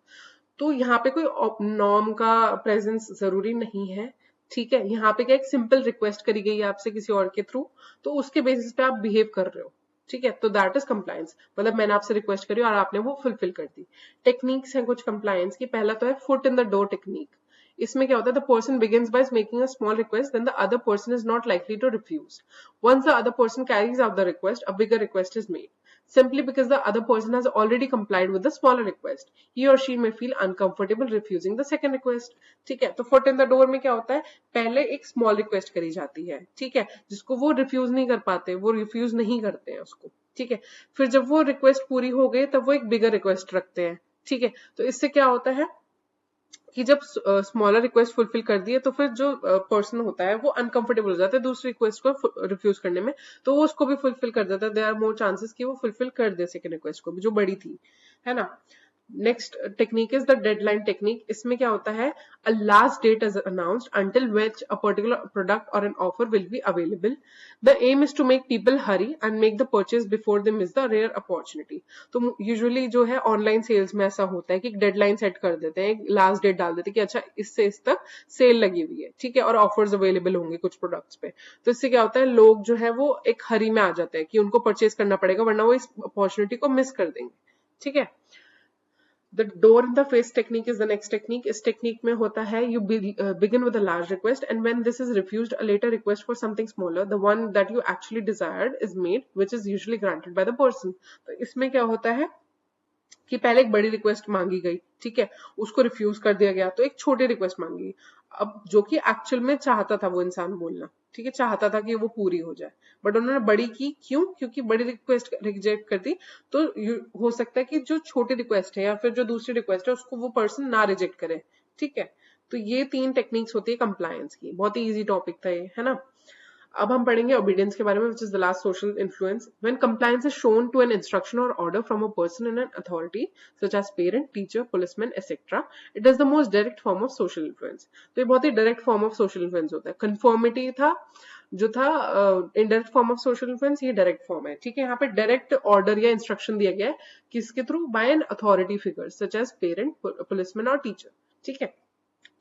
तो यहाँ पे कोई नॉर्म का प्रेजेंस जरूरी नहीं है, ठीक है। यहाँ पे क्या, एक सिंपल रिक्वेस्ट करी गई है आपसे किसी और के थ्रू, तो उसके बेसिस पे आप बिहेव कर रहे हो, ठीक है। तो दैट इज कंप्लायंस, मतलब मैंने आपसे रिक्वेस्ट करी और आपने वो फुलफिल कर दी। टेक्निक्स हैं कुछ कंप्लायंस की। पहला तो है foot in the door technique. इसमें क्या होता है, the person begins by making a small request, then the other person is not likely to refuse. Once the other person carries out the request, a bigger request is made simply because the other person has already complied with the smaller request. He or she may feel uncomfortable refusing the second request. ठीक है। तो foot in the door में क्या होता है, पहले एक small request करी जाती है, ठीक है, जिसको वो refuse नहीं कर पाते, वो refuse नहीं करते हैं उसको, ठीक है। फिर जब वो request पूरी हो गई तब वो एक bigger request रखते हैं, ठीक है। तो इससे क्या होता है कि जब स्मॉलर रिक्वेस्ट फुलफिल कर दिए तो फिर जो पर्सन होता है वो अनकंफर्टेबल हो जाता है दूसरी रिक्वेस्ट को रिफ्यूज करने में, तो वो उसको भी फुलफिल कर देता है। देयर आर मोर चांसेस कि वो फुलफिल कर दे सेकंड रिक्वेस्ट को भी, जो बड़ी थी, है ना। Next technique is the deadline technique. इसमें क्या होता है, a last date is announced until which a particular product or an offer will be available. The aim is to make people hurry and make the purchase before they miss the rare opportunity. तो usually जो है online sales में ऐसा होता है कि deadline set कर देते हैं, लास्ट डेट डाल देते हैं कि अच्छा इससे इस तक सेल लगी हुई है, ठीक है, और ऑफर्स अवेलेबल होंगे कुछ प्रोडक्ट्स पे. तो इससे क्या होता है, लोग जो है वो एक हरी में आ जाते हैं कि उनको परचेज करना पड़ेगा वरना वो इस अपॉर्चुनिटी को मिस कर देंगे. ठीक है. The door in the face technique is the next technique. इस technique में होता है you begin with a large request and when this is refused, a later request for something smaller, the one that you actually desired is made, which is usually granted by the person. तो इसमें क्या होता है कि पहले एक बड़ी request मांगी गई, ठीक है, उसको रिफ्यूज कर दिया गया, तो एक छोटी रिक्वेस्ट मांगी, अब जो कि एक्चुअल में चाहता था वो इंसान बोलना, ठीक है, चाहता था कि वो पूरी हो जाए, बट उन्होंने बड़ी की. क्यों? क्योंकि बड़ी रिक्वेस्ट रिजेक्ट कर दी. तो हो सकता है कि जो छोटी रिक्वेस्ट है या फिर जो दूसरी रिक्वेस्ट है उसको वो पर्सन ना रिजेक्ट करे. ठीक है. तो ये 3 टेक्निक्स होती है कंप्लायंस की. बहुत ही इजी टॉपिक था ये, है ना. अब हम पढ़ेंगे ओबीडियंस के बारे में, which is the last social influence. When compliance is shown to an instruction or order from a person in an authority, such as parent, teacher, policeman, etc., it is the most direct form of social influence. तो ये बहुत ही direct form of social influence होता है. Conformity था जो था indirect form of social influence, ये direct form है. ठीक है. यहाँ पे direct order या instruction दिया गया है किसके through? By an authority figure such as parent, policeman और teacher. ठीक है.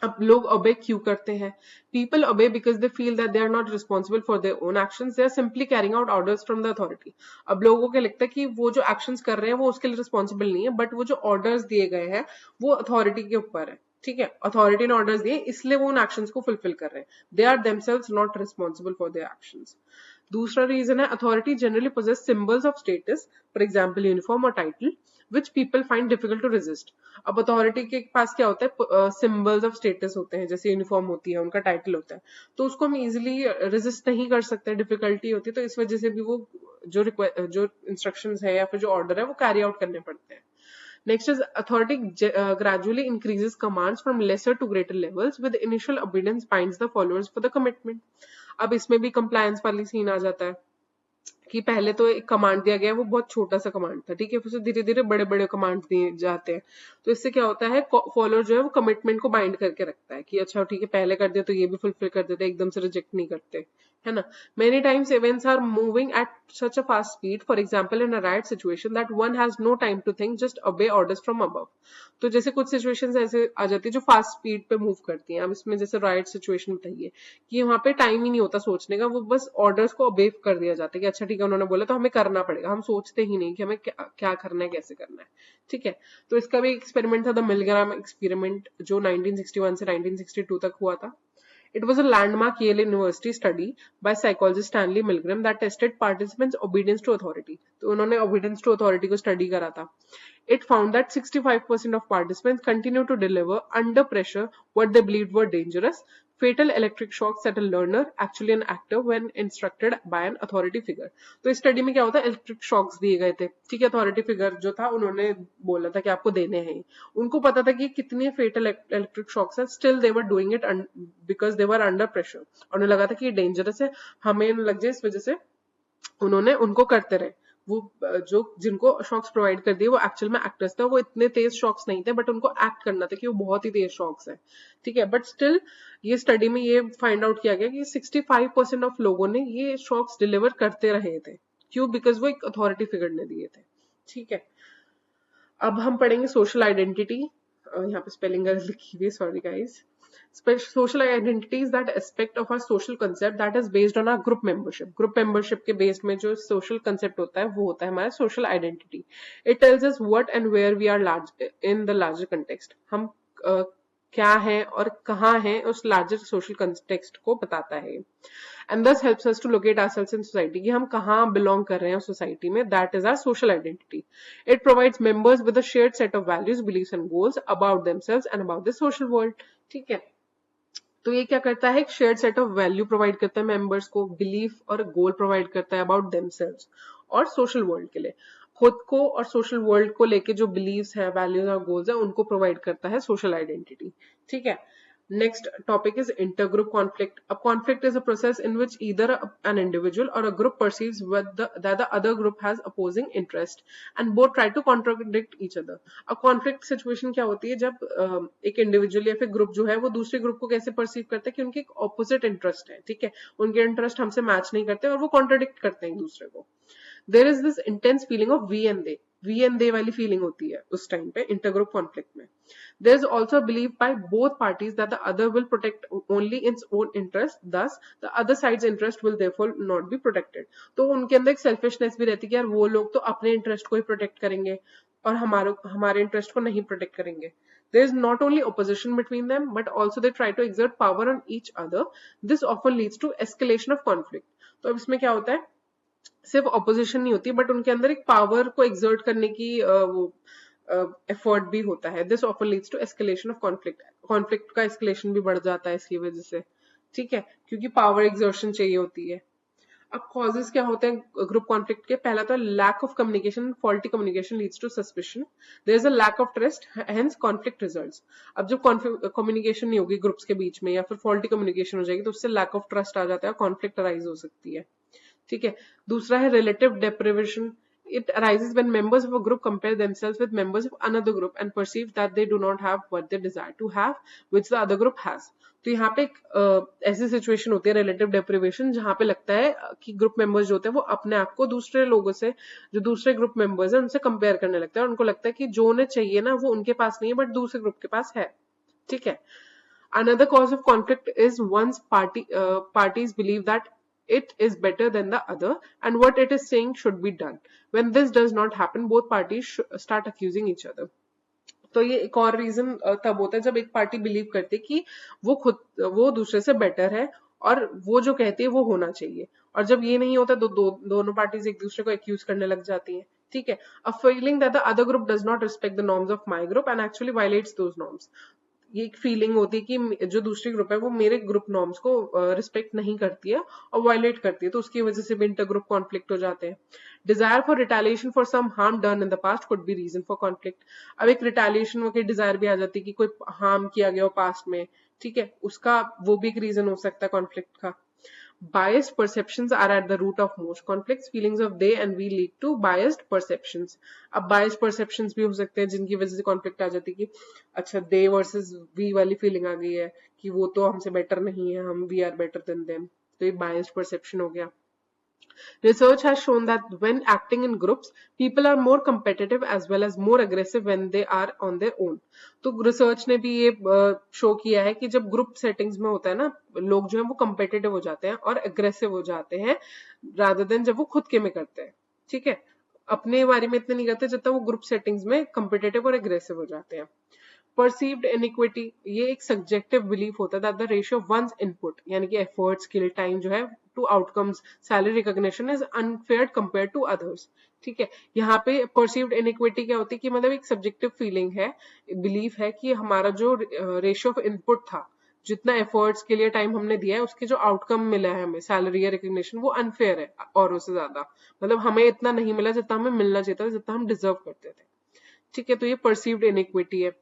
अब लोग obey क्यों करते हैं? People obey because they feel that they are not responsible for their own actions. They are simply carrying out orders from the authority. अब लोगों को लगता है कि वो जो actions कर रहे हैं वो उसके लिए responsible नहीं है, but वो जो orders दिए गए हैं वो authority के ऊपर है. ठीक है. Authority ने orders दिए इसलिए वो उन actions को fulfill कर रहे हैं. They are themselves not responsible for their actions. दूसरा रीजन है authority generally possess symbols of status, for example uniform or title, which people find difficult to resist. अब अथॉरिटी के पास क्या होता है, सिंबल्स ऑफ स्टेटस होते हैं, जैसे यूनिफॉर्म होती है, उनका टाइटल होता है, तो उसको हम इजीली रेजिस्ट नहीं कर सकते, डिफिकल्टी होती है, तो इस वजह से भी वो जो इंस्ट्रक्शंस है या फिर जो ऑर्डर है वो कैरी आउट करने पड़ते हैं. Next is authority gradually increases commands from lesser to greater levels. With initial obedience binds the followers for the commitment. अब इसमें भी compliance वाली सीन आ जाता है कि पहले तो एक कमांड दिया गया वो बहुत छोटा सा कमांड था, ठीक है, फिर धीरे धीरे बड़े बड़े कमांड दिए जाते हैं. तो इससे क्या होता है, फॉलोअर जो है वो कमिटमेंट को बाइंड करके रखता है कि अच्छा ठीक है पहले कर दिया तो ये भी फुलफिल कर देते, एकदम से रिजेक्ट नहीं करते, है ना. Many times events are moving at such a fast speed, for example in a riot situation that one has no time to think, just obey orders from above. तो जैसे कुछ सिचुएशंस ऐसे आ जाती है जो फास्ट स्पीड पे move करती हैं. अब इसमें जैसे राइट सिचुएशन बताइए कि वहां पे टाइम ही नहीं होता सोचने का, वो बस ऑर्डर्स को ओबे कर दिया जाता है कि अच्छा ठीक है उन्होंने बोला तो हमें करना पड़ेगा, हम सोचते ही नहीं कि हमें क्या करना है, कैसे करना है. ठीक है. तो इसका भी एक्सपेरिमेंट था, द मिलग्राम एक्सपेरिमेंट, जो 1961 से 1962 तक हुआ था. It was a landmark Yale University study by psychologist Stanley Milgram that tested participants' obedience to authority. तो उन्होंने obedience to authority को study करा था. It found that 65% of participants continue to deliver under pressure what they believed were dangerous, fatal electric shocks at a learner, actually an actor, when instructed by an authority figure. तो इस study में क्या होता है, electric shocks दिए गए थे, ठीक है, अथॉरिटी फिगर जो था उन्होंने बोला था कि आपको देने हैं, उनको पता था कि कितने फेटल इलेक्ट्रिक शॉक्स हैं, still they were doing it because they were under pressure, और उन्हें लगा था कि ये डेंजरस है, हमें लग जाए, इस वजह से उन्होंने उनको करते रहे. वो जो जिनको शॉक्स प्रोवाइड कर दिए वो एक्चुअल में एक्टर्स थे, वो इतने तेज शॉक्स नहीं थे, बट उनको एक्ट करना था कि वो बहुत ही तेज शॉक्स है. ठीक है. बट स्टिल ये स्टडी में ये फाइंड आउट किया गया कि 65% ऑफ लोगों ने ये शॉक्स डिलीवर करते रहे थे. क्यों? बिकॉज वो एक अथॉरिटी फिगर ने दिए थे. ठीक है. अब हम पढ़ेंगे सोशल आइडेंटिटी. यहाँ पे स्पेलिंग लिखी हुई है, sorry guys. Social identity is that aspect of our social concept that is based on our group membership. Group membership के बेस में जो social concept होता है वो होता है हमारा social identity. It tells us what and where we are large in the larger context. हम क्या है और कहाँ है उस larger social context को बताता है. And thus helps us to locate ourselves in society, कि हम कहाँ belong कर रहे हैं society में. That is our social identity. It provides members with a shared set of values, beliefs and goals about themselves and about the social world. ठीक है. तो ये क्या करता है, एक shared set of value provide करता है मेंबर्स को, बिलीफ और गोल प्रोवाइड करता है अबाउट देमसेल्व्स और सोशल वर्ल्ड के लिए. खुद को और सोशल वर्ल्ड को लेके जो बिलीव्स है, वैल्यूज और गोल्स है, उनको प्रोवाइड करता है सोशल आइडेंटिटी. ठीक है. Next topic is intergroup conflict. A conflict is a process in which either an individual or a group perceives that the other group has opposing interest and both try to contradict each other. A conflict situation क्या होती है जब एक individual या फिर group जो है वो दूसरे ग्रुप को कैसे परसीव करते हैं कि उनके एक ऑपोजिट इंटरेस्ट है, ठीक है, उनके इंटरेस्ट हमसे मैच नहीं करते और वो कॉन्ट्रोडिक्ट करते हैं एक दूसरे को. There is this intense feeling of we and they वाली फीलिंग होती है उस टाइम पे इंटरग्रुप कॉन्फ्लिक्ट में. There is also a belief by both parties that the other will protect only its own interest, thus the other side's interest will therefore not be protected. तो उनके अंदर एक selfishness भी रहती है कि यार वो लोग तो अपने इंटरेस्ट को ही प्रोटेक्ट करेंगे और हमारे इंटरेस्ट को नहीं प्रोटेक्ट करेंगे. There is not only opposition between them, but also they try to exert power on each other. This often leads to escalation of conflict. तो अब इसमें क्या होता है, सिर्फ ऑपोजिशन नहीं होती बट उनके अंदर एक पावर को एक्सर्ट करने की वो एफर्ट भी होता है. This often leads to escalation of conflict. Conflict का एस्केलेशन भी बढ़ जाता है इसकी वजह से, ठीक है, क्योंकि पावर एक्सर्शन चाहिए होती है. अब कॉजेस क्या होते हैं ग्रुप कॉन्फ्लिक्ट के? पहला तो lack of communication. Faulty communication leads to suspicion. There is a lack of trust, hence conflict results. अब जब कम्युनिकेशन नहीं होगी ग्रुप्स के बीच में या फिर फॉल्टी कम्युनिकेशन हो जाएगी तो उससे लैक ऑफ ट्रस्ट आ जाता है, कॉन्फ्लिक्ट अराइज हो सकती है, ठीक है. दूसरा है relative deprivation. It arises when members of a group compare themselves with members of another group and perceive that they do not have what they desire to have, which the other group has. तो यहाँ पे एक ऐसी situation होती है relative deprivation जहां पे लगता है कि ग्रुप मेंबर्स जो होते हैं वो अपने आप को दूसरे लोगों से, जो दूसरे ग्रुप मेंबर्स हैं उनसे कंपेयर करने लगता है और उनको लगता है कि जो उन्हें चाहिए ना वो उनके पास नहीं है बट दूसरे ग्रुप के पास है, ठीक है. Another cause of conflict is once parties believe that it is better than the other and what it is saying should be done. When this does not happen, both parties start accusing each other. तो ये एक और reason तब होता है जब एक party believe करती है कि वो दूसरे से बेटर है और वो जो कहती है वो होना चाहिए, और जब ये नहीं होता तो दोनों पार्टीज एक दूसरे को एक्यूज करने लग जाती हैं, ठीक है. A feeling that the other group does not respect the norms of my group and actually violets those norms. ये एक फीलिंग होती है कि जो दूसरी ग्रुप है वो मेरे ग्रुप नॉर्म्स को रिस्पेक्ट नहीं करती है और वायलेट करती है, तो उसकी वजह से भी इंटर ग्रुप कॉन्फ्लिक्ट हो जाते हैं. Desire for retaliation for some harm done in the past could be reason for conflict. अब एक रिटेलिएशन की डिजायर भी आ जाती है कि कोई हार्म किया गया हो पास्ट में, ठीक है, उसका वो भी एक रीजन हो सकता है कॉन्फ्लिक्ट का. Biased perceptions are at the root of most conflicts. Feelings of they and we lead to biased perceptions. अब biased perceptions भी हो सकते हैं जिनकी वजह से conflict आ जाती है कि अच्छा they versus we वाली feeling आ गई है कि वो तो हमसे better नहीं है, हम we are better than them. तो ये biased perception हो गया. Research has shown that when acting in groups, people are more competitive as well as more aggressive when they are on their own. तो research ने भी ये show किया है कि जब ग्रुप सेटिंग्स में होता है ना, लोग जो है वो competitive हो जाते हैं और aggressive हो जाते हैं rather than जब वो खुद के में करते हैं, ठीक है. अपने बारे में इतने नहीं करते जितना वो ग्रुप सेटिंग्स में competitive और aggressive हो जाते हैं. परसीव्ड इनइक्विटी, ये एक सब्जेक्टिव बिलीफ होता है that the ratio of one's input यानी कि एफर्ट, स्किल, टाइम जो है to outcomes, salary recognition is unfair compare to others, ठीक है. यहाँ पे परसीव्ड इनइक्विटी क्या होती है कि मतलब एक सब्जेक्टिव फीलिंग है, बिलीफ है कि हमारा जो रेशियो ऑफ इनपुट था, जितना एफर्ट्स के लिए टाइम हमने दिया है उसके जो आउटकम मिला है हमें, सैलरी या रिकॉग्निशन, वो अनफेयर है औरों से ज्यादा. मतलब हमें इतना नहीं मिला जितना हमें मिलना चाहिए था, जितना हम डिजर्व करते थे, ठीक है. तो ये परसीव्ड इनइक्विटी है.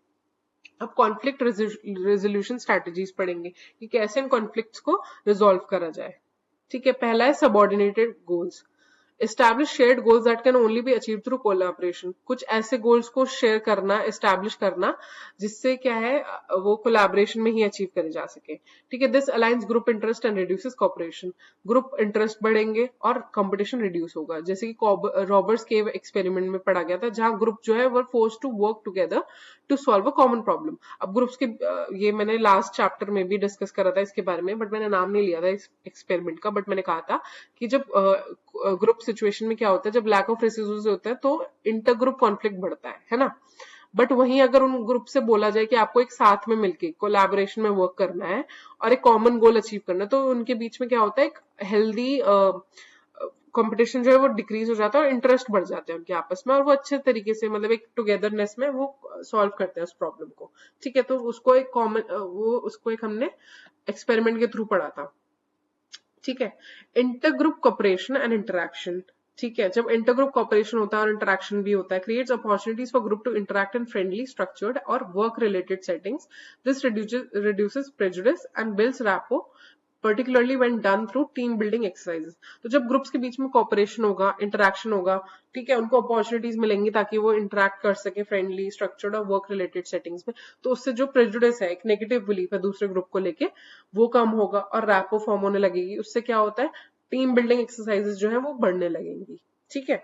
अब कॉन्फ्लिक्ट रेजोल्यूशन स्ट्रेटजीज पढ़ेंगे कि कैसे इन कॉन्फ्लिक्ट्स को रिजॉल्व करा जाए, ठीक है. पहला है subordinated goals. Establish shared goals that can only be achieve through collaboration. कुछ ऐसे गोल्स को शेयर करना, एस्टैब्लिश करना जिससे क्या है वो कोलैबोरेशन में ही अचीव करे जा सके, ठीक है. This alliance group interest and reduces cooperation. Group interest बढ़ेंगे और कंपटीशन रिड्यूस होगा, जैसे कि रॉबर्ट्स केव एक्सपेरिमेंट में पढ़ा गया था जहां ग्रुप जो है वो force to work together to solve a common problem. अब ग्रुप्स के ये मैंने लास्ट चैप्टर में भी डिस्कस करा था इसके बारे में, बट मैंने नाम नहीं लिया था इस एक्सपेरिमेंट का, बट मैंने कहा था कि जब ग्रुप सिचुएशन में क्या होता है, जब लैक ऑफ रिसोर्सेज होता है तो इंटर ग्रुप कॉन्फ्लिक्ट बढ़ता है ना. बट वहीं अगर उन ग्रुप से बोला जाए कि आपको एक साथ में मिलके कोलैबोरेशन में वर्क करना है और एक कॉमन गोल अचीव करना है, तो उनके बीच में क्या होता है, एक हेल्दी कंपटीशन जो है वो डिक्रीज हो जाता है और इंटरेस्ट बढ़ जाते हैं उनके आपस में, और वो अच्छे तरीके से मतलब एक टुगेदरनेस में वो सॉल्व करते हैं उस प्रॉब्लम को, ठीक है. तो उसको एक उसको एक हमने एक्सपेरिमेंट के थ्रू पढ़ा था, ठीक है. Inter group cooperation and interaction, ठीक है, जब इंटरग्रुप कॉपरेशन होता है और इंटरेक्शन भी होता है, creates opportunities for group to interact in friendly, structured और work related settings. This reduces prejudice and builds rapport, particularly when done through team building exercises. तो जब ग्रुप्स के बीच में कॉपरेशन होगा, इंटरेक्शन होगा, ठीक है, उनको अपॉर्चुनिटीज मिलेंगी ताकि वो इंटरेक्ट कर सके फ्रेंडली, स्ट्रक्चर्ड और वर्क रिलेटेड सेटिंग्स में, तो उससे जो प्रेजुडिस है, एक नेगेटिव बिलीफ है दूसरे ग्रुप को लेके, वो कम होगा और रैपो फॉर्म होने लगेगी. उससे क्या होता है, टीम बिल्डिंग एक्सरसाइजेस जो है वो बढ़ने लगेंगी. ठीक है.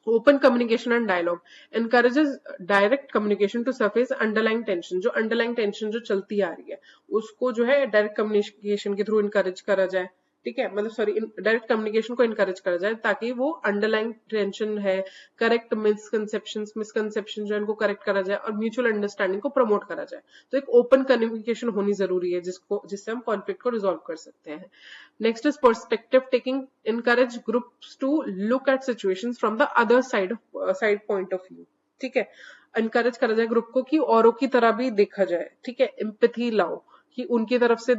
Open communication and dialogue encourages direct communication to surface underlying tension. जो अंडरलाइंग टेंशन जो चलती आ रही है उसको जो है डायरेक्ट कम्युनिकेशन के थ्रू इनकरेज करा जाए. ठीक है, मतलब सॉरी, डायरेक्ट कम्युनिकेशन को इनकरेज करा जाए ताकि वो अंडरलाइंग टेंशन है, करेक्ट मिसकंसेप्शन जो है उनको करेक्ट करा जाए और म्यूचुअल अंडरस्टैंडिंग को प्रमोट करा जाए. तो एक ओपन कम्युनिकेशन होनी जरूरी है जिससे हम कॉन्फ्लिक्ट को रिजॉल्व कर सकते हैं. Next is perspective taking. Encourage groups to look at situations from the other side point of view. ठीक है, encourage करा जाए ग्रुप को कि औरों की तरह भी देखा जाए. ठीक है, empathy लाओ कि उनकी तरफ से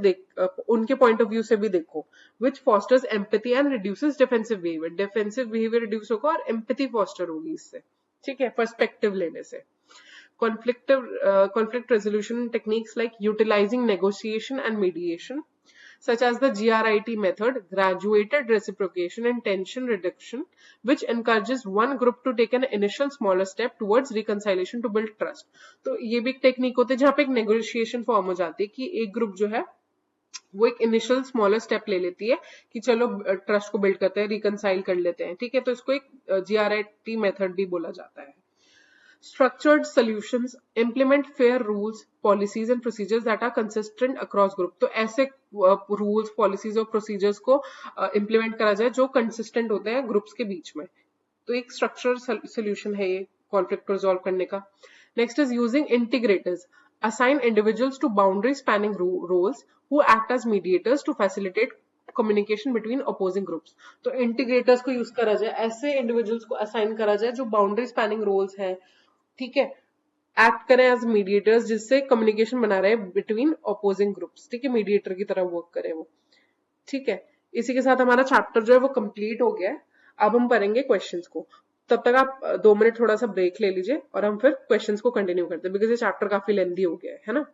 उनके पॉइंट ऑफ व्यू से भी देखो. which fosters empathy and reduces defensive behavior. defensive behavior reduce होगा और empathy foster होगी इससे. ठीक है, perspective लेने से. conflict resolution techniques like utilizing negotiation and mediation, such as the GRIT method, graduated reciprocation and tension reduction, which encourages one group to take an initial smaller step towards reconciliation to build trust. तो ये भी एक technique होती है जहां पे एक negotiation form हो जाती है कि एक ग्रुप जो है वो एक इनिशियल स्मॉलर स्टेप ले लेती है कि चलो ट्रस्ट को बिल्ड करते हैं, रिकनसाइल कर लेते हैं. ठीक है, तो इसको एक GRIT मेथड भी बोला जाता है. Structured solutions implement fair rules, policies and procedures that are consistent across group. तो ऐसे rules, policies और procedures को implement करा जाए जो consistent होते हैं ग्रुप्स के बीच में. तो एक structured solution है ये conflict को resolve करने का. Next is using integrators. Assign individuals to boundary spanning roles who act as mediators to facilitate communication between opposing groups. तो integrators को use करा जाए, ऐसे individuals को assign करा जाए जो boundary spanning roles हैं. ठीक है, एक्ट करें एज मीडिएटर्स जिससे कम्युनिकेशन बना रहे बिटवीन ऑपोजिंग ग्रुप्स. ठीक है, मीडिएटर की तरह वर्क करे वो. ठीक है, इसी के साथ हमारा चैप्टर जो है वो कंप्लीट हो गया है. अब हम पढ़ेंगे क्वेश्चंस को. तब तक आप 2 मिनट थोड़ा सा ब्रेक ले लीजिए और हम फिर क्वेश्चंस को कंटिन्यू करते हैं बिकॉज ये चैप्टर काफी लेंथी हो गया है ना.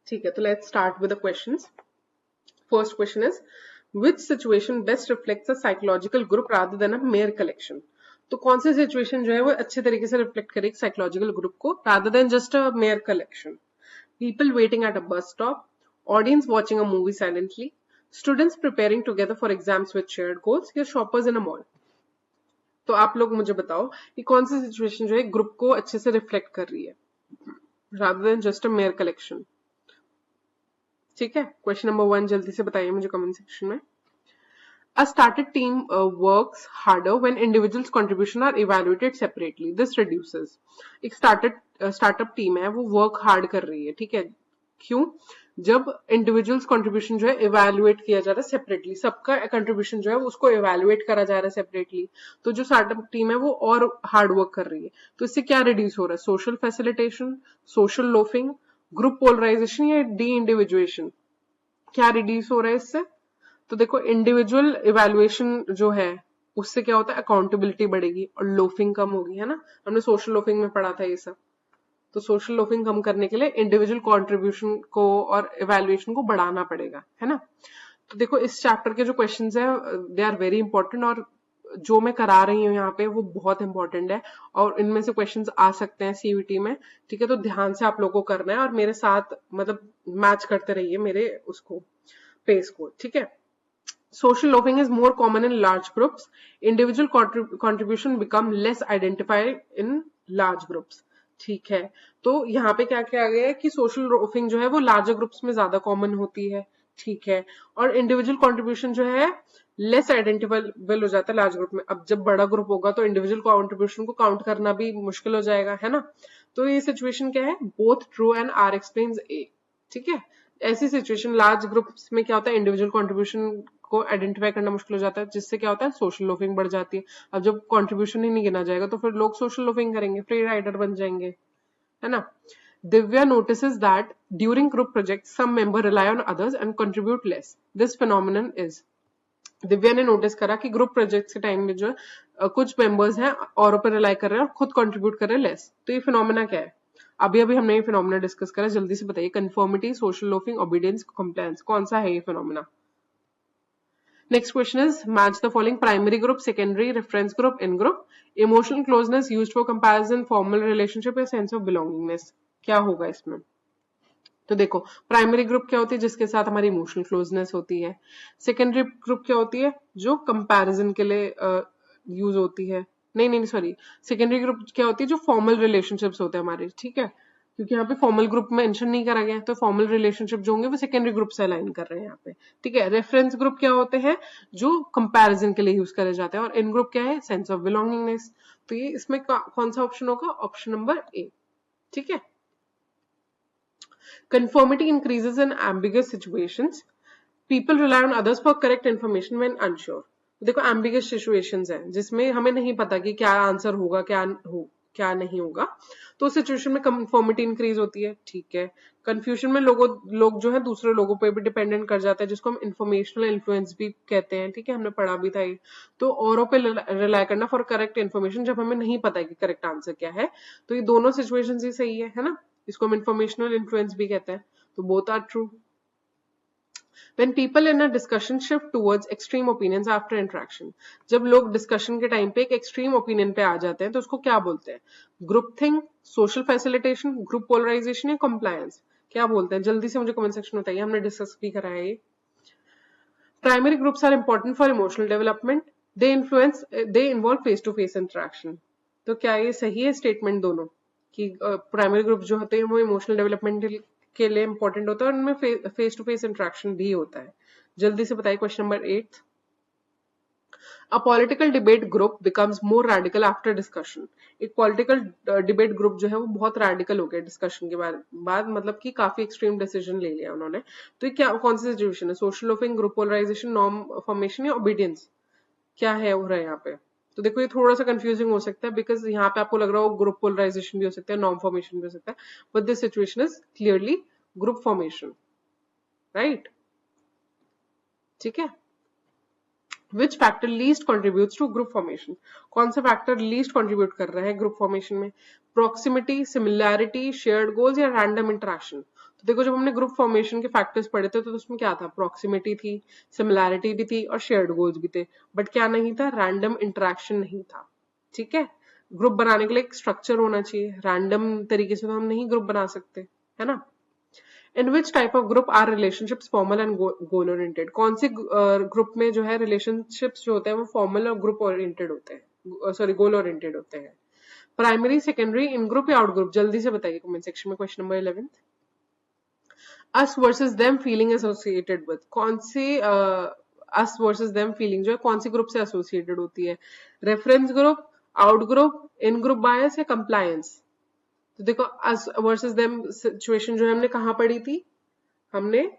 ठीक है, तो let's start with the questions. First question is which situation best reflects a psychological group rather than a mere collection. तो कौन सी सिचुएशन जो है वो अच्छे तरीके से रिफ्लेक्ट करेगी साइकोलॉजिकल ग्रुप को rather than just a mere collection. People waiting at a bus stop, audience watching a movie silently, students preparing together for exams with shared goals, या shoppers in a mall. तो आप लोग मुझे बताओ कि कौन सी सिचुएशन जो है ग्रुप को अच्छे से रिफ्लेक्ट कर रही है rather than just a mere collection. ठीक है, क्वेश्चन नंबर 1 जल्दी से बताइए मुझे कमेंट सेक्शन में. A started team works harder when individuals' contribution are evaluated separately. This reduces. एक startup team है वो work hard कर रही है. ठीक है, क्यों? जब individuals contribution जो है evaluate किया जा रहा है separately, सबका contribution जो है उसको evaluate करा जा रहा है separately, तो जो startup team है वो और hard work कर रही है. तो इससे क्या reduce हो रहा है? Social facilitation, social loafing, group polarisation या डी इंडिविजुएशन. क्या रिड्यूस हो रहा है इससे? तो देखो, इंडिविजुअल इवैल्यूएशन जो है उससे क्या होता है, अकाउंटेबिलिटी बढ़ेगी और लोफिंग कम होगी, है ना. हमने सोशल लोफिंग में पढ़ा था ये सब. तो सोशल लोफिंग कम करने के लिए इंडिविजुअल कंट्रीब्यूशन को और इवैल्यूएशन को बढ़ाना पड़ेगा, है ना. तो देखो, इस चैप्टर के जो क्वेश्चंस है दे आर वेरी इंपॉर्टेंट और जो मैं करा रही हूँ यहाँ पे वो बहुत इंपॉर्टेंट है और इनमें से क्वेश्चंस आ सकते हैं सीयूटी में. ठीक है, तो ध्यान से आप लोगों को करना है और मेरे साथ मतलब मैच करते रहिए मेरे उसको पेस को. ठीक है. Social loafing is more common in large groups. Individual contribution become less identified in large groups. ठीक है, तो यहाँ पे क्या किया गया है कि सोशल लोफिंग जो है वो लार्जर ग्रुप्स में ज्यादा कॉमन होती है. ठीक है, और इंडिविजुअल कंट्रीब्यूशन जो है लेस आइडेंटिफाइबल हो जाता है लार्ज ग्रुप में. अब जब बड़ा ग्रुप होगा तो इंडिविजुअल कंट्रीब्यूशन को काउंट करना भी मुश्किल हो जाएगा, है ना. तो ये सिचुएशन क्या है, both true and R explains A. ठीक है, ऐसी सिचुएशन लार्ज ग्रुप्स में क्या होता है, इंडिविजुअल कंट्रीब्यूशन को आइडेंटिफाई करना मुश्किल हो जाता है, जिससे क्या होता है, सोशल लोफिंग बढ़ जाती है। अब जब कंट्रीब्यूशन ही नहीं गिना जाएगा तो फिर लोग सोशल लोफिंग करेंगे, फ्री राइडर बन जाएंगे, है ना। Divya notices that during group projects some members rely on others and contribute less. This phenomenon is, Divya ने नोटिस करा कि ग्रुप प्रोजेक्ट्स के टाइम में जो है कुछ मेंबर्स हैं औरों पर रिलाई कर रहे हैं और खुद कंट्रीब्यूट कर रहे हैं लेस। तो ये फिनोमेना क्या है? अभी अभी हमने ये फिनोमेना डिस्कस करा, जल्दी से बताइए। Conformity, social loafing, obedience, compliance, कौन सा है ये phenomena? Next question is match the following: primary group, secondary, reference group, in group, emotional closeness used for comparison, formal relationship या सेंस ऑफ बिलोंगिंगनेस। क्या होगा इसमें? तो देखो, प्राइमरी ग्रुप क्या होती है? जिसके साथ हमारी इमोशनल क्लोजनेस होती है। सेकेंडरी ग्रुप क्या होती है? जो कंपैरिजन के लिए यूज होती है। नहीं नहीं सॉरी, सेकेंडरी ग्रुप क्या होती है? जो फॉर्मल रिलेशनशिप्स होते हैं हमारे, ठीक है, क्योंकि यहाँ पे फॉर्मल ग्रुप मेंशन नहीं करा गया है, तो फॉर्मल रिलेशनशिप जो होंगे वो सेकेंडरी ग्रुप से अलाइन कर रहे हैं यहाँ पे, ठीक है। रेफरेंस ग्रुप क्या होते हैं? जो कंपैरिजन के लिए यूज करे जाते हैं। और इन ग्रुप क्या है? Sense of belongingness. तो ये इसमें कौन सा ऑप्शन होगा? ऑप्शन नंबर ए, ठीक है। Conformity increases in ambiguous situations. People rely on others for correct information when unsure. देखो, ambiguous situations हैं जिसमें हमें नहीं पता कि क्या आंसर होगा, क्या नहीं होगा, तो सिचुएशन में कंफर्मिटी इंक्रीज होती है, ठीक है। कंफ्यूजन में लोग जो है दूसरे लोगों पे भी डिपेंडेंट कर जाते हैं, जिसको हम इंफॉर्मेशनल इन्फ्लुएंस भी कहते हैं, ठीक है, हमने पढ़ा भी था ये। तो औरों पे रिलाई करना फॉर करेक्ट इन्फॉर्मेशन, जब हमें नहीं पता है कि करेक्ट आंसर क्या है, तो ये दोनों सिचुएशन ही सही है ना। इसको हम इंफॉर्मेशनल इन्फ्लुएंस भी कहते हैं। तो both are true. When people in a discussion shift towards extreme opinions after interaction, जब लोग डिस्कशन के टाइम पे एक एक्सट्रीम ओपिनियन पे आ जाते हैं तो उसको क्या बोलते हैं? Groupthink, social facilitation, group polarisation या कंप्लायंस? क्या बोलते हैं? जल्दी से मुझे कमेंट सेक्शन में बताइए, हमने डिस्कस भी करा है ये। Primary groups are important for emotional development, they involve face to face interaction. तो क्या ये सही है स्टेटमेंट दोनों, कि प्राइमरी ग्रुप जो होते हैं वो इमोशनल डेवलपमेंट के लिए इंपॉर्टेंट होता है और उनमें फेस टू फेस इंटरेक्शन भी होता है? जल्दी से बताइए। Question number 8, A political debate group becomes more radical after discussion. एक पॉलिटिकल डिबेट ग्रुप जो है वो बहुत रैडिकल हो गया डिस्कशन के बाद, मतलब कि काफी एक्सट्रीम डिसीजन ले लिया उन्होंने। तो ये क्या, कौन सी सिचुएशन है? Social loafing, group polarisation, norm formation या ओबीडियंस? क्या है हो रहा है यहाँ पे? तो देखो, ये थोड़ा सा कंफ्यूजिंग हो सकता है, बिकॉज यहाँ पे आपको लग रहा हो ग्रुप पोलराइजेशन भी हो सकता है, नॉर्म फॉर्मेशन भी हो सकता है, but this situation is clearly group formation, right, ठीक है। Which factor least contributes to group formation? कौन सा फैक्टर लीस्ट कंट्रीब्यूट कर रहा है ग्रुप फॉर्मेशन में? प्रॉक्सिमिटी, सिमिलैरिटी, शेयर्ड गोल्स या रैंडम इंटरेक्शन? तो देखो, जब हमने ग्रुप फॉर्मेशन के फैक्टर्स पढ़े थे तो उसमें क्या था? प्रॉक्सिमिटी थी, सिमिलैरिटी भी थी और शेयर्ड गोल्स भी थे, बट क्या नहीं था? रैंडम इंटरेक्शन नहीं था, ठीक है। ग्रुप बनाने के लिए एक स्ट्रक्चर होना चाहिए, रैंडम तरीके से तो हम नहीं ग्रुप बना सकते, है ना। In which type of group are relationships formal and goal oriented? कौन सी ग्रुप में जो है relationships जो होते हैं वो फॉर्मल और ग्रुप ओरिएंटेड होते हैं, सॉरी गोल ओरिएंटेड होते हैं? प्राइमरी, सेकेंडरी, इन ग्रुप या आउट ग्रुप? जल्दी से बताइए कमेंट सेक्शन में। Question number 11, us versus them feeling associated with, कौन सी us versus them feeling जो है कौन सी ग्रुप से एसोसिएटेड होती है? Reference group, out group, in group बायस या कंप्लायंस? तो देखो, अस वर्सेस देम सिचुएशन जो है हमने कहाँ पढ़ी थी? हमने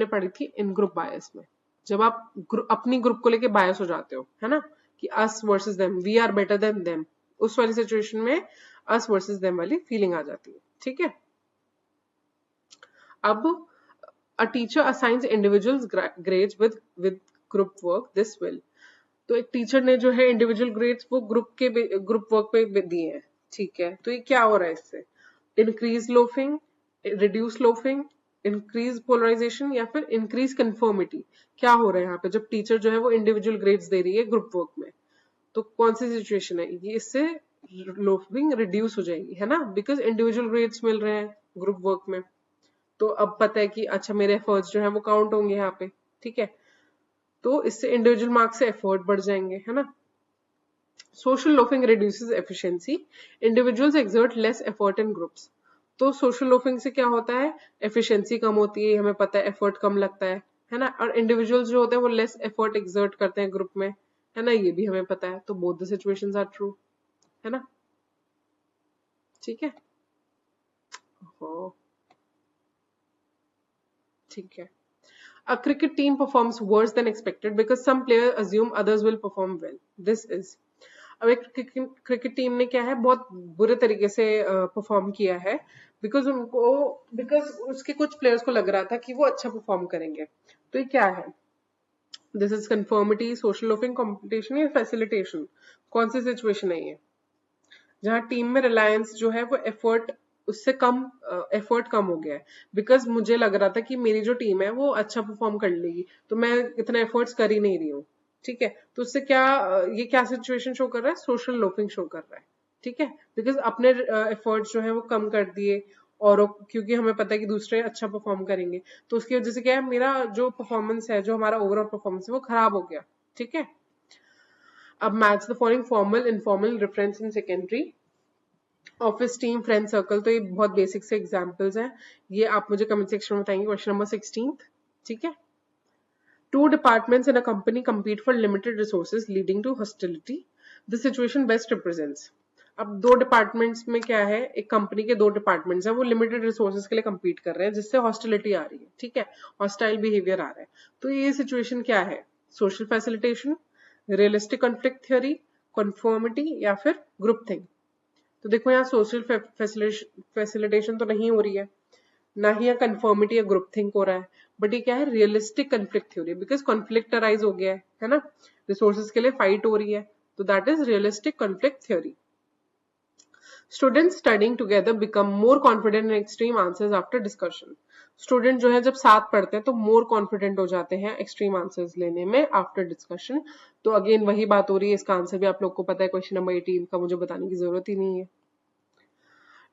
पढ़ी थी इन ग्रुप बायस में, जब आप अपनी ग्रुप को लेके बायस हो जाते हो, है ना, कि us versus them, we are better than them, उस वाली सिचुएशन में अस वर्सेस देम वाली फीलिंग आ जाती है, ठीक है। अब a teacher assigns individuals grades with group work, this will, तो एक टीचर ने जो है इंडिविजुअल ग्रेड्स वो ग्रुप वर्क पे दिए हैं, ठीक है। तो ये क्या हो रहा है इससे? Increase loafing, reduce loafing, increase polarisation या फिर इंक्रीज कंफर्मिटी? क्या हो रहा है यहाँ पे जब टीचर जो है वो इंडिविजुअल ग्रेड्स दे रही है ग्रुप वर्क में? तो कौन सी सिचुएशन है ये? इससे लोफिंग रिड्यूस हो जाएगी, है ना, बिकॉज इंडिविजुअल ग्रेड्स मिल रहे हैं ग्रुप वर्क में। तो अब पता है कि अच्छा मेरे एफर्ट्स जो है वो काउंट होंगे यहाँ पे, ठीक है। तो इससे इंडिविजुअल मार्क्स से एफर्ट बढ़ जाएंगे, है ना। Social loafing reduces efficiency, individuals exert less effort in groups. तो सोशल लोफिंग से क्या होता है? एफिशिएंसी कम होती है, हमें पता है, एफर्ट कम लगता है ना। और इंडिविजुअल्स जो होते हैं वो लेस एफर्ट एक्सर्ट करते हैं ग्रुप में, है ना, ये भी हमें पता है। तो both the situations are true, है ना, ठीक है। ठीक है। A cricket team performs worse than expected because some players assume others will perform well. This is, अब एक क्रिकेट टीम ने क्या है बहुत बुरे तरीके से परफॉर्म किया है बिकॉज उसके कुछ प्लेयर्स को लग रहा था कि वो अच्छा परफॉर्म करेंगे। तो ये क्या है? This is conformity, social loafing, competition या फैसिलिटेशन। कौन सी सिचुएशन है ये? जहां टीम में रिलायंस जो है वो एफर्ट उससे कम एफर्ट कम हो गया है बिकॉज मुझे लग रहा था कि मेरी जो टीम है वो अच्छा परफॉर्म कर लेगी, तो मैं इतना एफर्ट्स कर ही नहीं रही हूँ। ठीक है, तो उससे क्या ये क्या सिचुएशन शो कर रहा है? सोशल लोफिंग शो कर रहा है। ठीक है, बिकॉज अपने एफर्ट्स जो है वो कम कर दिए और क्योंकि हमें पता है कि दूसरे अच्छा परफॉर्म करेंगे, तो उसकी वजह से क्या है, मेरा जो परफॉर्मेंस है, जो हमारा ओवरऑल परफॉर्मेंस है वो खराब हो गया। ठीक है, अब match the following formal, informal, reference in secondary, office, team, friend circle. तो ये बहुत बेसिक से एग्जांपल्स हैं, ये आप मुझे कमेंट सेक्शन में बताएंगे। Question number 16। ठीक है, two departments in a company compete for limited resources leading to hostility. The situation best represents. अब दो डिपार्टमेंट्स में क्या है, एक कंपनी के दो डिपार्टमेंट्स हैं, वो लिमिटेड रिसोर्सेज के लिए compete कर रहे हैं, जिससे हॉस्टिलिटी आ रही है। ठीक है, हॉस्टाइल बिहेवियर आ रहा है। तो ये सिचुएशन क्या है? Social facilitation, realistic conflict theory, conformity या फिर ग्रुप थिंग। तो देखो यहाँ सोशल फैसिलिटेशन तो नहीं हो रही है, ना ही यहाँ कन्फर्मिटी या ग्रुप थिंक हो रहा है, बट ये क्या है? Realistic conflict theory, because conflict arise हो गया है ना, रिसोर्सेज के लिए फाइट हो रही है, तो that is realistic conflict theory. Students studying together become more confident in extreme answers after discussion. Student जो है जब साथ पढ़ते हैं तो मोर कॉन्फिडेंट हो जाते हैं एक्सट्रीम आंसर्स लेने में आफ्टर डिस्कशन। तो अगेन वही बात हो रही है, इसका आंसर भी आप लोग को पता है, क्वेश्चन नंबर 18 का मुझे बताने की जरूरत ही नहीं है।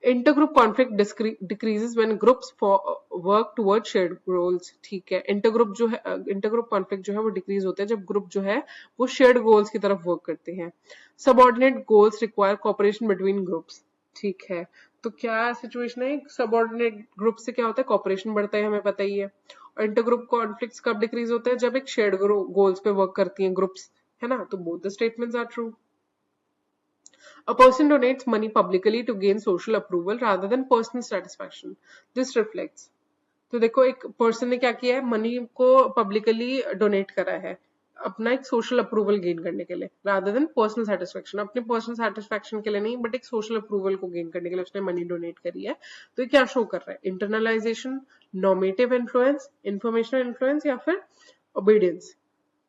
Intergroup conflict decreases when groups work toward shared goals. ठीक है, इंटरग्रुप जो है, इंटरग्रुप कॉन्फ्लिक्ट जो है वो डिक्रीज होते हैं जब ग्रुप जो है वो शेयर्ड गोल्स की तरफ वर्क करते हैं। Subordinate goals require cooperation between groups. ठीक है, तो क्या सिचुएशन है? सबऑर्डिनेट ग्रुप से क्या होता है? कोऑपरेशन बढ़ता है, हमें पता ही है। और इंटरग्रुप कॉन्फ्लिक्ट्स कब डिक्रीज होते हैं? जब एक शेयर्ड गोल्स पे वर्क करती हैं ग्रुप्स, है ना। तो both the statements are true. A person donates money publicly to gain social approval rather than personal satisfaction. This reflects. तो देखो एक पर्सन ने क्या किया है, मनी को पब्लिकली डोनेट करा है अपना एक सोशल अप्रूवल गेन करने के लिए, रादर देन पर्सनल सेटिस्फेक्शन। अपने पर्सनल सेटिस्फेक्शन के लिए नहीं, बट एक सोशल अप्रूवल को गेन करने के लिए उसने मनी डोनेट करी है। तो ये क्या शो कर रहा है? Internalisation, normative influence, informational influence या फिर ओबीडियंस।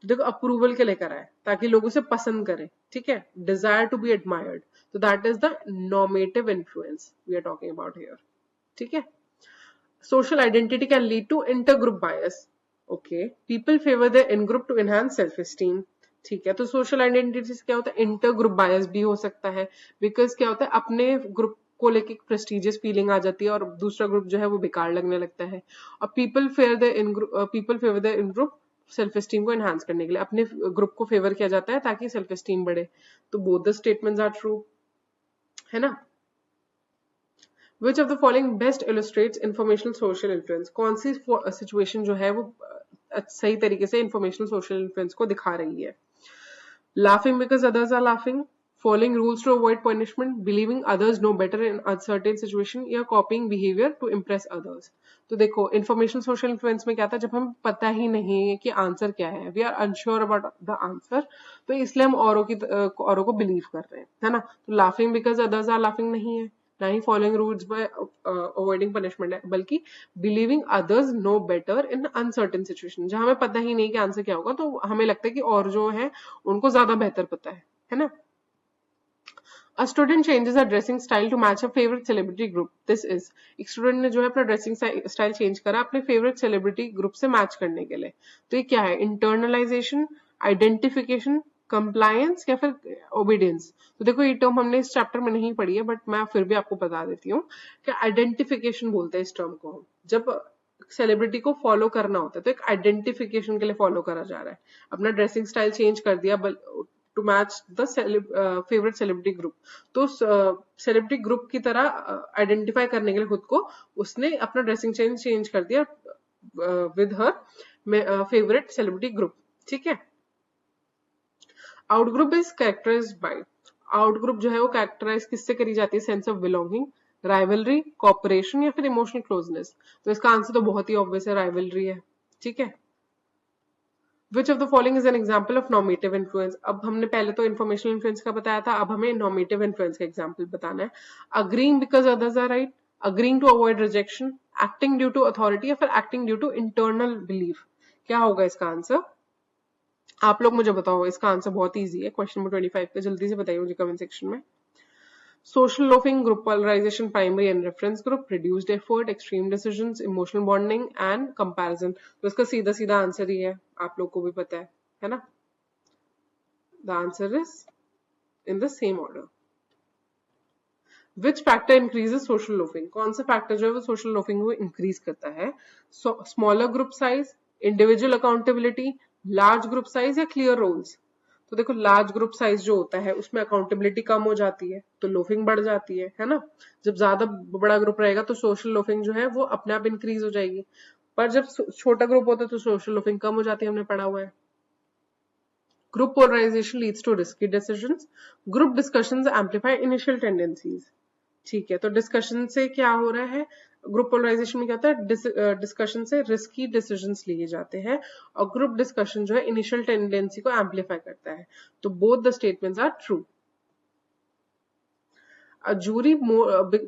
देखो अप्रूवल के लिए करा है ताकि लोग उसे पसंद करें। ठीक है, डिजायर टू बी एडमायर्ड, तो that is the normative influence we are talking about here. ठीक है, social identity can lead to intergroup bias. Okay, people favor the in-group to enhance self-esteem. ठीक है, तो सोशल आइडेंटिटी से क्या होता है? इंटरग्रुप बायस भी हो सकता है, बिकॉज क्या होता है, अपने ग्रुप को लेके प्रेस्टिजियस फीलिंग आ जाती है और दूसरा ग्रुप जो है वो बेकार लगने लगता है। और people favour the in group self esteem को एनहांस करने के लिए अपने ग्रुप को फेवर किया जाता है ताकि सेल्फ एस्टीम बढ़े। तो both the statements are true, है ना। Which of the following best illustrates informational social influence? कौन सी सिचुएशन जो है वो सही तरीके से informational social influence को दिखा रही है? Laughing because others are laughing, following rules to avoid punishment, believing others know better in uncertain situation, या copying behavior to impress others. तो देखो informational social influence में क्या था, जब हमें पता ही नहीं है कि आंसर क्या है, we are unsure about the answer, तो इसलिए हम औरों को बिलीव कर रहे हैं, है ना। तो laughing because others are laughing नहीं है, ना ही following rules by avoiding punishment है, बल्कि believing others know better in uncertain situation. जहां हमें पता ही नहीं कि आंसर क्या होगा, तो हमें लगता है कि और जो है उनको ज्यादा बेहतर पता है ना। A student changes her dressing style to match her favorite celebrity group. This is, एक स्टूडेंट ने जो है अपना ड्रेसिंग स्टाइल चेंज करा अपने फेवरेट सेलिब्रिटी ग्रुप से मैच करने के लिए। तो ये क्या है? इंटरनलाइजेशन, आइडेंटिफिकेशन, कंप्लायंस या फिर ओबीडियंस। तो देखो ये टर्म हमने इस चैप्टर में नहीं पढ़ी है, बट मैं फिर भी आपको बता देती हूँ कि आइडेंटिफिकेशन बोलते हैं इस टर्म को हम, जब सेलिब्रिटी को फॉलो करना होता है तो एक आइडेंटिफिकेशन के लिए फॉलो करा जा रहा है। अपना ड्रेसिंग स्टाइल चेंज कर दिया to match the favourite celebrity group, तो सेलिब्रिटी ग्रुप की तरह आइडेंटिफाई करने के लिए खुद को उसने अपना ड्रेसिंग चेंज कर दिया with her favourite celebrity group. ठीक है, outgroup is characterised by, outgroup जो है वो कैरेक्टराइज किससे करी जाती है? Sense of belonging, rivalry, cooperation या फिर इमोशनल क्लोजनेस? तो इसका आंसर तो बहुत ही ऑब्वियस है, राइवलरी है। ठीक है। Which of the following is an example of normative influence? अब हमने पहले तो इन्फॉर्मेशनल इन्फ्लुएंस का बताया था, अब हमें नॉर्मेटिव इन्फ्लुएंस का एग्जाम्पल बताना है। Agreeing because others are right, agreeing to avoid rejection, acting due to authority या फिर acting due to internal belief? क्या होगा इसका आंसर? आप लोग मुझे बताओ, इसका आंसर बहुत ईजी है, क्वेश्चन नंबर 25 का, जल्दी से बताइए मुझे कमेंट सेक्शन में। Social loafing, group polarization, primary and reference group, reduced effort, extreme decisions, emotional bonding and comparison. तो इसका सीधा सीधा आंसर ही है, आप लोग को भी पता है ना? The answer is in the same order. Which factor increases social loafing? कौन सा फैक्टर जो है वो social loafing को increase करता है? Smaller group size, individual accountability, large group size या clear roles? तो देखो, लार्ज ग्रुप साइज जो होता है उसमें अकाउंटेबिलिटी कम हो जाती है तो लोफिंग बढ़ जाती है ना? जब ज्यादा बड़ा ग्रुप रहेगा तो सोशल लोफिंग जो है वो अपने आप इंक्रीज हो जाएगी, पर जब छोटा ग्रुप होता है तो सोशल लोफिंग कम हो जाती है, हमने पढ़ा हुआ है। Group polarisation leads to risky decisions, group discussions amplify initial tendencies. ठीक है, तो डिस्कशन से क्या हो रहा है? ग्रुप पोलराइजेशन में क्या होता है? डिस्कशन से रिस्की डिसीजंस लिए जाते हैं और ग्रुप डिस्कशन जो है इनिशियल टेंडेंसी को एम्पलीफाई करता है। तो both the statements are true. A jury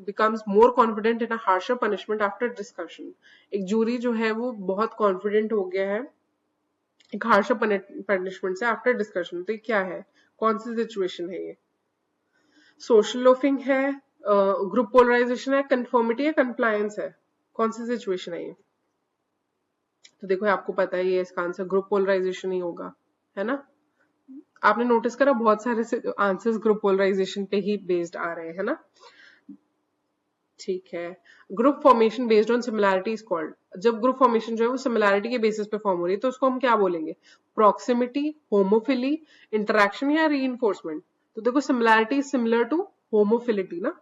becomes more confident in a harsher punishment after discussion. एक जूरी जो है वो बहुत कॉन्फिडेंट हो गया है एक हार्शर पनिशमेंट से आफ्टर डिस्कशन। तो ये क्या है, कौन सी सिचुएशन है ये? सोशल लोफिंग है, ग्रुप पोलराइजेशन है, कंफर्मिटी है, कंप्लायंस है? कौन सी सिचुएशन है ये? तो देखो, आपको पता है ये इसका आंसर ग्रुप पोलराइजेशन ही होगा, है ना? आपने नोटिस करा बहुत सारे आंसर्स ग्रुप पोलराइजेशन पे ही बेस्ड आ रहे हैं, है ना? ठीक है। Group formation based on similarity is called? जब ग्रुप फॉर्मेशन जो है वो सिमिलैरिटी के बेसिस पे फॉर्म हो रही है तो उसको हम क्या बोलेंगे? प्रॉक्सिमिटी, होमोफिली, इंटरैक्शन या रीइंफोर्समेंट? तो देखो, similarity is similar to homophility ना,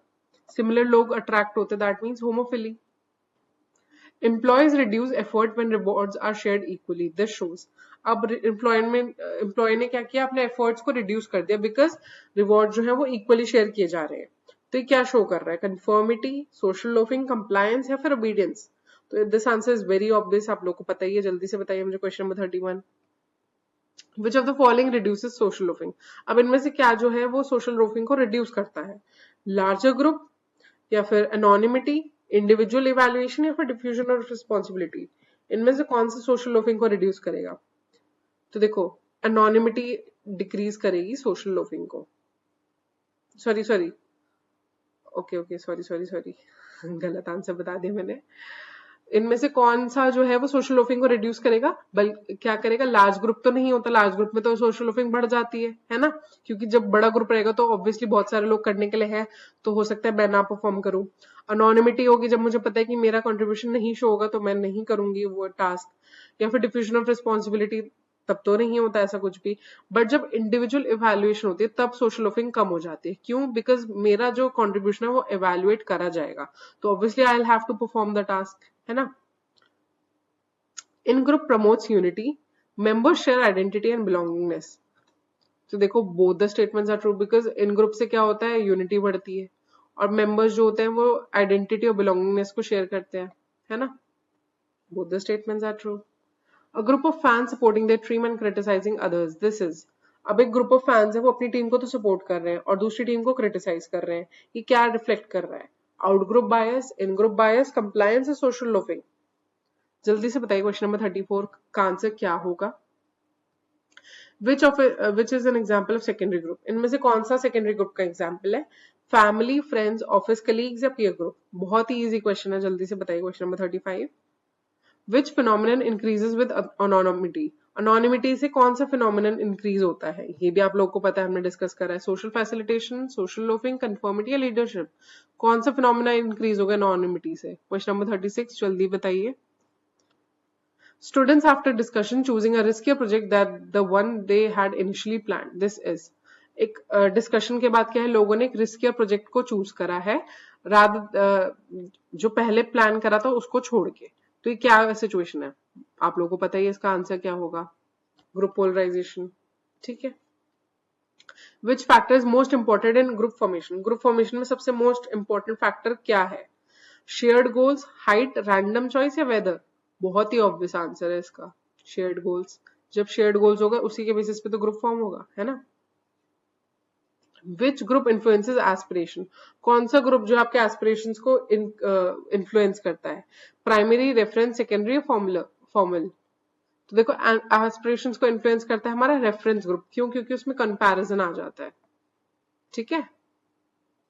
सिमिलर लोग अट्रैक्ट होते, that means homophily. Employees reduce effort when rewards are shared equally. This shows. अब एम्प्लॉय ने क्या किया? अपने एफर्ट्स को रिड्यूस कर दिया बिकॉज रिवॉर्ड जो है वो इक्वली शेयर किए जा रहे हैं। तो ये क्या शो कर रहा है? कंफर्मिटी, सोशल लोफिंग, कंप्लायंस या फिर ओबीडियंस? तो this answer is very obvious, आप लोग को पता ही है, जल्दी से बताइए मुझे question number 31। Which of the following reduces social loafing? अब इनमें से क्या जो है वो सोशल लोफिंग को रिड्यूस करता है? लार्जर ग्रुप या फिर एनोनिमिटी, इंडिविजुअल इवैल्यूएशन या फिर डिफ्यूजन ऑफ रिस्पॉन्सिबिलिटी? इनमें से कौन सा सोशल लोफिंग को रिड्यूस करेगा? तो देखो, एनोनिमिटी डिक्रीज करेगी सोशल लोफिंग को। सॉरी ओके सॉरी गलत आंसर बता दिया मैंने। इनमें से कौन सा जो है वो सोशल लोफिंग को रिड्यूस करेगा? बल्कि क्या करेगा? लार्ज ग्रुप तो नहीं होता, लार्ज ग्रुप में तो सोशल लोफिंग बढ़ जाती है ना? क्योंकि जब बड़ा ग्रुप रहेगा तो ऑब्वियसली बहुत सारे लोग करने के लिए है, तो हो सकता है मैं ना परफॉर्म करूं। अनोनिमिटी होगी जब मुझे पता है कि मेरा कंट्रीब्यूशन नहीं शो होगा तो मैं नहीं करूंगी वो टास्क। या फिर डिफ्यूजन ऑफ रिस्पॉन्सिबिलिटी, तब तो नहीं होता ऐसा कुछ भी। बट जब इंडिविजुअल इवैल्यूएशन होती है तब सोशल लोफिंग कम हो जाती है। क्यों? बिकॉज मेरा जो कॉन्ट्रीब्यूशन है वो इवैल्यूएट करा जाएगा, तो obviously I will have to perform the task, है ना? In group promotes unity, members share identity and belongingness? तो देखो, both the statements are true because in group से क्या होता है? यूनिटी बढ़ती है और मेंबर्स जो होते हैं वो आइडेंटिटी और बिलोंगिंगनेस को शेयर करते हैं, है ना? Both the statements are true. A group of fans supporting their team and criticizing others. This is. अब एक ग्रुप ऑफ फैंस है वो अपनी टीम को तो सपोर्ट कर रहे हैं और दूसरी टीम को क्रिटिसाइज कर रहे हैं। ये क्या रिफ्लेक्ट कर रहा है? आउट ग्रुप बायस, इन ग्रुप बायस, कंप्लायंस या सोशल लोफिंग? जल्दी से बताइए क्वेश्चन नंबर 34 का आंसर क्या होगा? Which is an example of secondary group? इनमें से कौन सा सेकेंडरी ग्रुप का एग्जाम्पल है? फैमिली, फ्रेंड्स, ऑफिस कलीग्स या पीयर ग्रुप? बहुत ही इजी क्वेश्चन है, जल्दी से बताइए question number 35। Which phenomenon increases with anonymity? Anonymity से कौन सा phenomenon increase होता है? ये भी आप लोगों को पता है, हमने डिस्कस करा है। Social facilitation, social loafing, conformity या लीडरशिप? कौन सा फिनोमिना इंक्रीज होगा anonymity से? क्वेश्चन नंबर 36, जल्दी बताइए। Students after discussion choosing a riskier project than the one they had initially planned. This is. एक डिस्कशन के बाद क्या है? लोगों ने एक रिस्कियर प्रोजेक्ट को चूज करा है जो पहले प्लान करा था उसको छोड़ के। तो ये क्या सिचुएशन है? आप लोगों को पता ही है इसका आंसर क्या होगा? Group polarisation. ठीक है। Which factor is most important in group formation? Group formation में सबसे मोस्ट इंपॉर्टेंट फैक्टर क्या है? Shared goals, height, random choice या वेदर? बहुत ही ऑब्वियस आंसर है इसका, शेयर्ड गोल्स। जब शेयर्ड गोल्स होगा उसी के बेसिस पे तो ग्रुप फॉर्म होगा, है ना। Which group influences aspiration? कौन सा ग्रुप जो आपके एस्पिरेशंस को इन्फ्लुएंस करता है? Primary, reference, secondary, formal? तो देखो एस्पिरेशंस को इन्फ्लुएंस करता है हमारा रेफरेंस ग्रुप। क्यों? क्योंकि उसमें कंपैरिजन आ जाता है, ठीक है।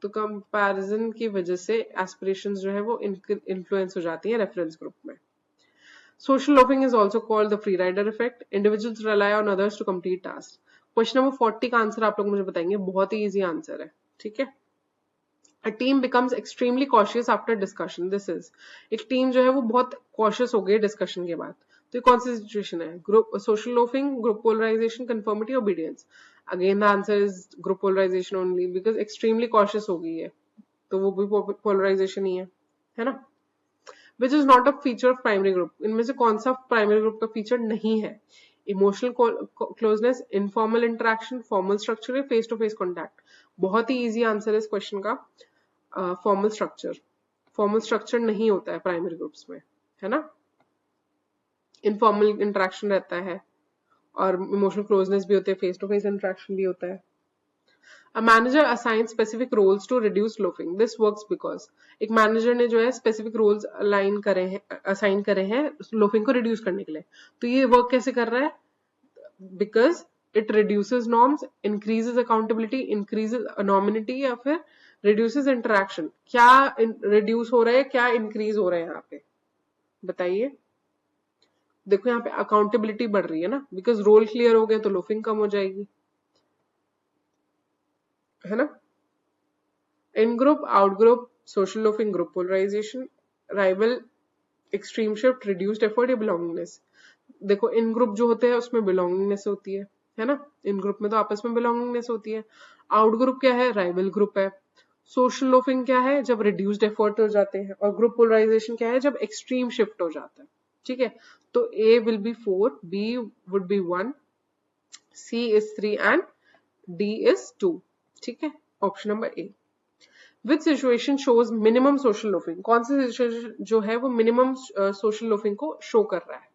तो कंपैरिजन की वजह से एस्पिरेशंस जो है वो इन्फ्लुएंस हो जाती है रेफरेंस ग्रुप में। Social loafing is also called the free rider effect. Individuals rely on others to complete tasks. Question number 40 का आंसर आप लोग मुझे बताएंगे, बहुत ही इजी आंसर है, ठीक है। A team becomes extremely cautious after discussion. This is, एक टीम जो है वो बहुत cautious हो गई डिस्कशन के बाद। तो ये कौन सी सिचुएशन है? Group social loafing, group polarisation, conformity, obedience? Again the answer is group polarisation only, because extremely cautious हो गई है, तो वो भी पोलराइजेशन ही है ना। Which is not a feature of primary group? इनमें से कौन सा प्राइमरी ग्रुप का फीचर नहीं है? Emotional closeness, informal interaction, formal structure या फेस टू फेस कॉन्टैक्ट? बहुत ही इजी आंसर है इस क्वेश्चन का, फॉर्मल स्ट्रक्चर। फॉर्मल स्ट्रक्चर नहीं होता है प्राइमरी ग्रुप्स में, है ना। इनफॉर्मल इंटरेक्शन रहता है और इमोशनल क्लोजनेस भी होते हैं, फेस टू फेस इंटरेक्शन भी होता है। A manager assigns specific roles to reduce loafing. This works because एक मैनेजर ने जो है स्पेसिफिक रोल्स अलाइन करे हैं, असाइन करे हैं लोफिंग को रिड्यूस करने के लिए। तो ये वर्क कैसे कर रहा है? Because it reduces norms, increases accountability, increases anonymity या फिर रिड्यूसेस इंटरेक्शन। क्या रिड्यूस हो रहा है, क्या इंक्रीज हो रहा है यहाँ पे बताइए। देखो यहाँ पे अकाउंटेबिलिटी बढ़ रही है ना, बिकॉज रोल क्लियर हो गए तो लोफिंग कम हो जाएगी, है ना। In group, out group, social loafing, group polarisation, rival, extreme shift, reduced effort या बिलोंगिंगनेस? देखो इन ग्रुप जो होते हैं उसमें बिलोंगिंगनेस होती है ना। इन ग्रुप में तो आपस में बिलोंगिंगनेस होती है। आउट ग्रुप क्या है? राइवल ग्रुप है। सोशल लोफिंग क्या है? जब रिड्यूस्ड एफर्ट हो जाते हैं। और ग्रुप पोलराइजेशन क्या है? जब एक्सट्रीम शिफ्ट हो जाता है, ठीक है। तो A will be 4, B would be 1, C is 3 and D is 2, ठीक है। Option number A. Which situation shows minimum social loafing? कौन सी सिचुएशन जो है वो मिनिमम सोशल लोफिंग को शो कर रहा है?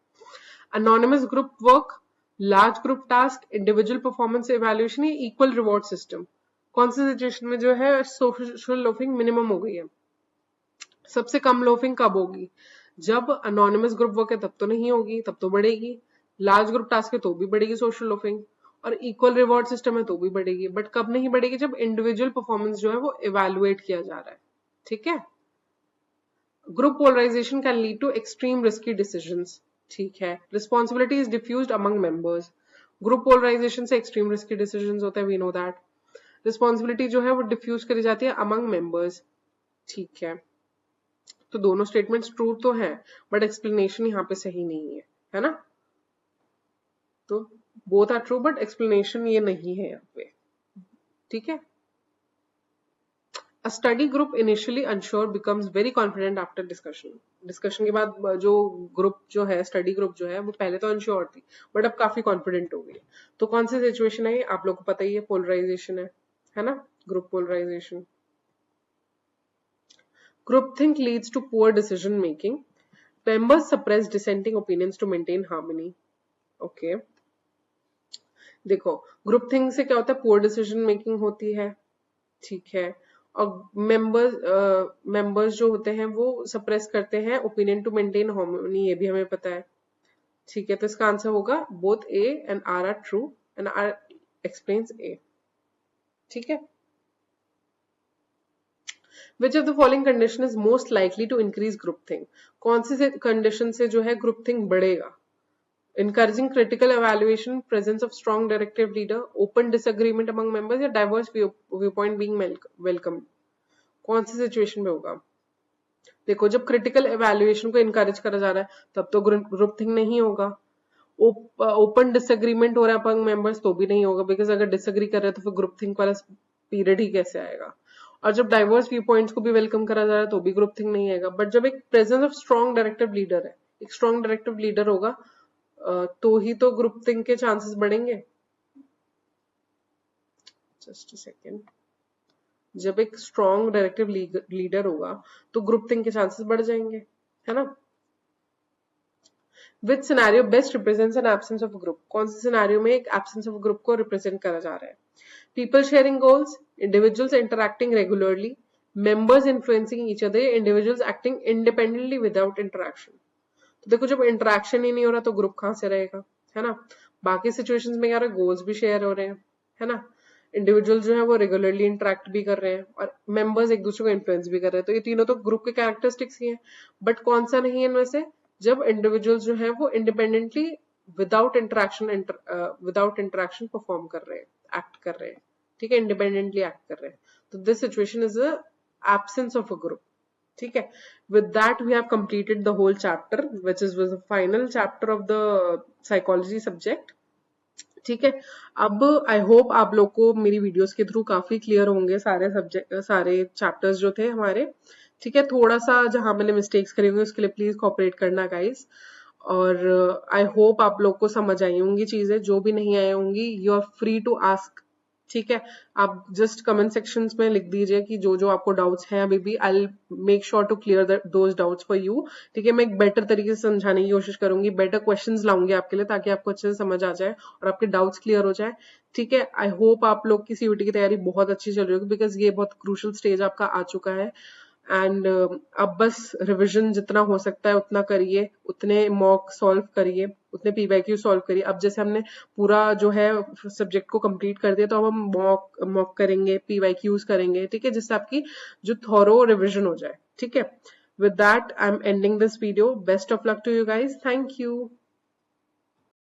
Anonymous group work, large group task, individual performance evaluation या इक्वल रिवॉर्ड सिस्टम? कौन सी सिचुएशन में जो है सोशल लोफिंग मिनिमम हो गई है? सबसे कम लोफिंग कब होगी? जब अनोनिमस ग्रुप वर्क है तब तो नहीं होगी, तब तो बढ़ेगी। लार्ज ग्रुप टास्क है तो भी बढ़ेगी सोशल लोफिंग, और इक्वल रिवॉर्ड सिस्टम है तो भी बढ़ेगी। बट कब नहीं बढ़ेगी? जब इंडिविजुअल परफॉर्मेंस जो है वो इवैल्यूएट किया जा रहा है, ठीक है। Group polarisation can lead to extreme risky decisions, ठीक है। Responsibility is diffused among members. Group polarisation से एक्सट्रीम रिस्की डिसीजंस होते हैं, वी नो दैट। रिस्पॉन्सिबिलिटी जो है वो डिफ्यूज करी जाती है अमंग मेंबर्स, ठीक है। तो दोनों स्टेटमेंट्स ट्रू तो है, बट एक्सप्लेनेशन यहाँ पे सही नहीं है ना। तो both are true but explanation ये नहीं है यहाँ पे, ठीक है। A study group initially unsure becomes very confident after discussion. Discussion के बाद जो ग्रुप जो है, स्टडी ग्रुप जो है, वो पहले तो अनश्योर थी बट अब काफी कॉन्फिडेंट हो गई। तो कौन सी सिचुएशन है? आप लोग को पता ही है, पोलराइजेशन है ना, group polarisation. Groupthink leads to poor decision making. Members suppress dissenting opinions to maintain harmony. Okay. देखो ग्रुपथिंक से क्या होता है? पुअर डिसीजन मेकिंग होती है, ठीक है। और मेंबर्स जो होते हैं वो सप्रेस करते हैं ओपिनियन टू मेंटेन हार्मनी, ये भी हमें पता है, ठीक है। तो इसका आंसर होगा both A and R true and R explains A, ठीक है। Which of the following condition is most likely to increase groupthink? कौन सी कंडीशन से जो है groupthink बढ़ेगा? Encouraging critical evaluation, presence of strong directive leader, open disagreement among members या diverse viewpoint being welcomed? कौन सी सिचुएशन में होगा? देखो जब क्रिटिकल एवेल्युएशन को इनकरेज करा जा रहा है तब तो ग्रुपथिंक नहीं होगा। ओपन डिसएग्रीमेंट हो रहा है among मेंबर्स तो भी नहीं होगा, बिकॉज अगर डिसएग्री कर रहे हैं तो फिर ग्रुपथिंक वाला पीरियड ही कैसे आएगा। और जब डाइवर्स व्यू पॉइंट्स को भी वेलकम करा जा रहा है तो भी ग्रुपथिंक नहीं आएगा। बट जब एक presence of strong directive leader है, एक स्ट्रॉन्ग डायरेक्टिव लीडर होगा तो ही तो ग्रुपथिंक के चांसेस बढ़ेंगे। जस्ट अ सेकेंड, जब एक स्ट्रॉन्ग डायरेक्टिव लीडर होगा तो ग्रुप थिंक के चांसेस बढ़ जाएंगे, है ना। Which scenario best represents an absence of group, कौन से सिनेरियो में एक एब्सेंस ऑफ ग्रुप को रिप्रेजेंट करा जा रहा है। People sharing goals, individuals interacting regularly, members influencing each other, individuals acting independently without interaction. तो देखो जब इंटरैक्शन ही नहीं हो रहा तो ग्रुप कहाँ से रहेगा, है ना। बाकी सिचुएशंस में यार गोल्स भी शेयर हो रहे हैं, है ना, इंडिविजुअल जो है वो रेगुलरली इंटरेक्ट भी कर रहे हैं और मेंबर्स एक दूसरे को इन्फ्लुएंस भी कर रहे हैं, तो ये तीनों तो ग्रुप के कैरेक्टरिस्टिक्स ही हैं। बट कौन सा नहीं है इनमें से, जब इंडिविजुअल्स जो है वो इंडिपेंडेंटली विदाउट इंटरेक्शन परफॉर्म कर रहे हैं, एक्ट कर रहे हैं, ठीक है, इंडिपेंडेंटली एक्ट कर रहे हैं, तो this situation is a absence of a group, ठीक है। With that we have completed the whole chapter which was the final chapter of the psychology subject, ठीक है। अब आई होप आप लोग को मेरी वीडियोस के थ्रू काफी क्लियर होंगे सारे सब्जेक्ट, सारे चैप्टर्स जो थे हमारे, ठीक है। थोड़ा सा जहां मैंने मिस्टेक्स करी होंगी उसके लिए प्लीज कोऑपरेट करना गाइस, और आई होप आप लोग को समझ आई होंगी चीजें, जो भी नहीं आई होंगी you are free to ask, ठीक है। आप जस्ट कमेंट सेक्शंस में लिख दीजिए कि जो जो आपको डाउट्स हैं अभी भी, I make sure to clear those doubts for you, ठीक है। मैं एक बेटर तरीके से समझाने की कोशिश करूंगी, बेटर क्वेश्चंस लाऊंगी आपके लिए ताकि आपको अच्छे से समझ आ जाए और आपके डाउट्स क्लियर हो जाए, ठीक है। आई होप आप लोग की सीयूटी की तैयारी बहुत अच्छी चल रही होगी, बिकॉज ये बहुत क्रूशल स्टेज आपका आ चुका है, एंड अब बस रिवीजन जितना हो सकता है उतना करिए, उतने मॉक सॉल्व करिए, उतने पीवाईक्यू सॉल्व करिए। अब जैसे हमने पूरा जो है सब्जेक्ट को कंप्लीट कर दिया तो अब हम मॉक करेंगे, पीवाईक्यूज करेंगे, ठीक है, जिससे आपकी जो थॉरो रिवीजन हो जाए, ठीक है। With that I am ending this video, best of luck to you guys, thank you.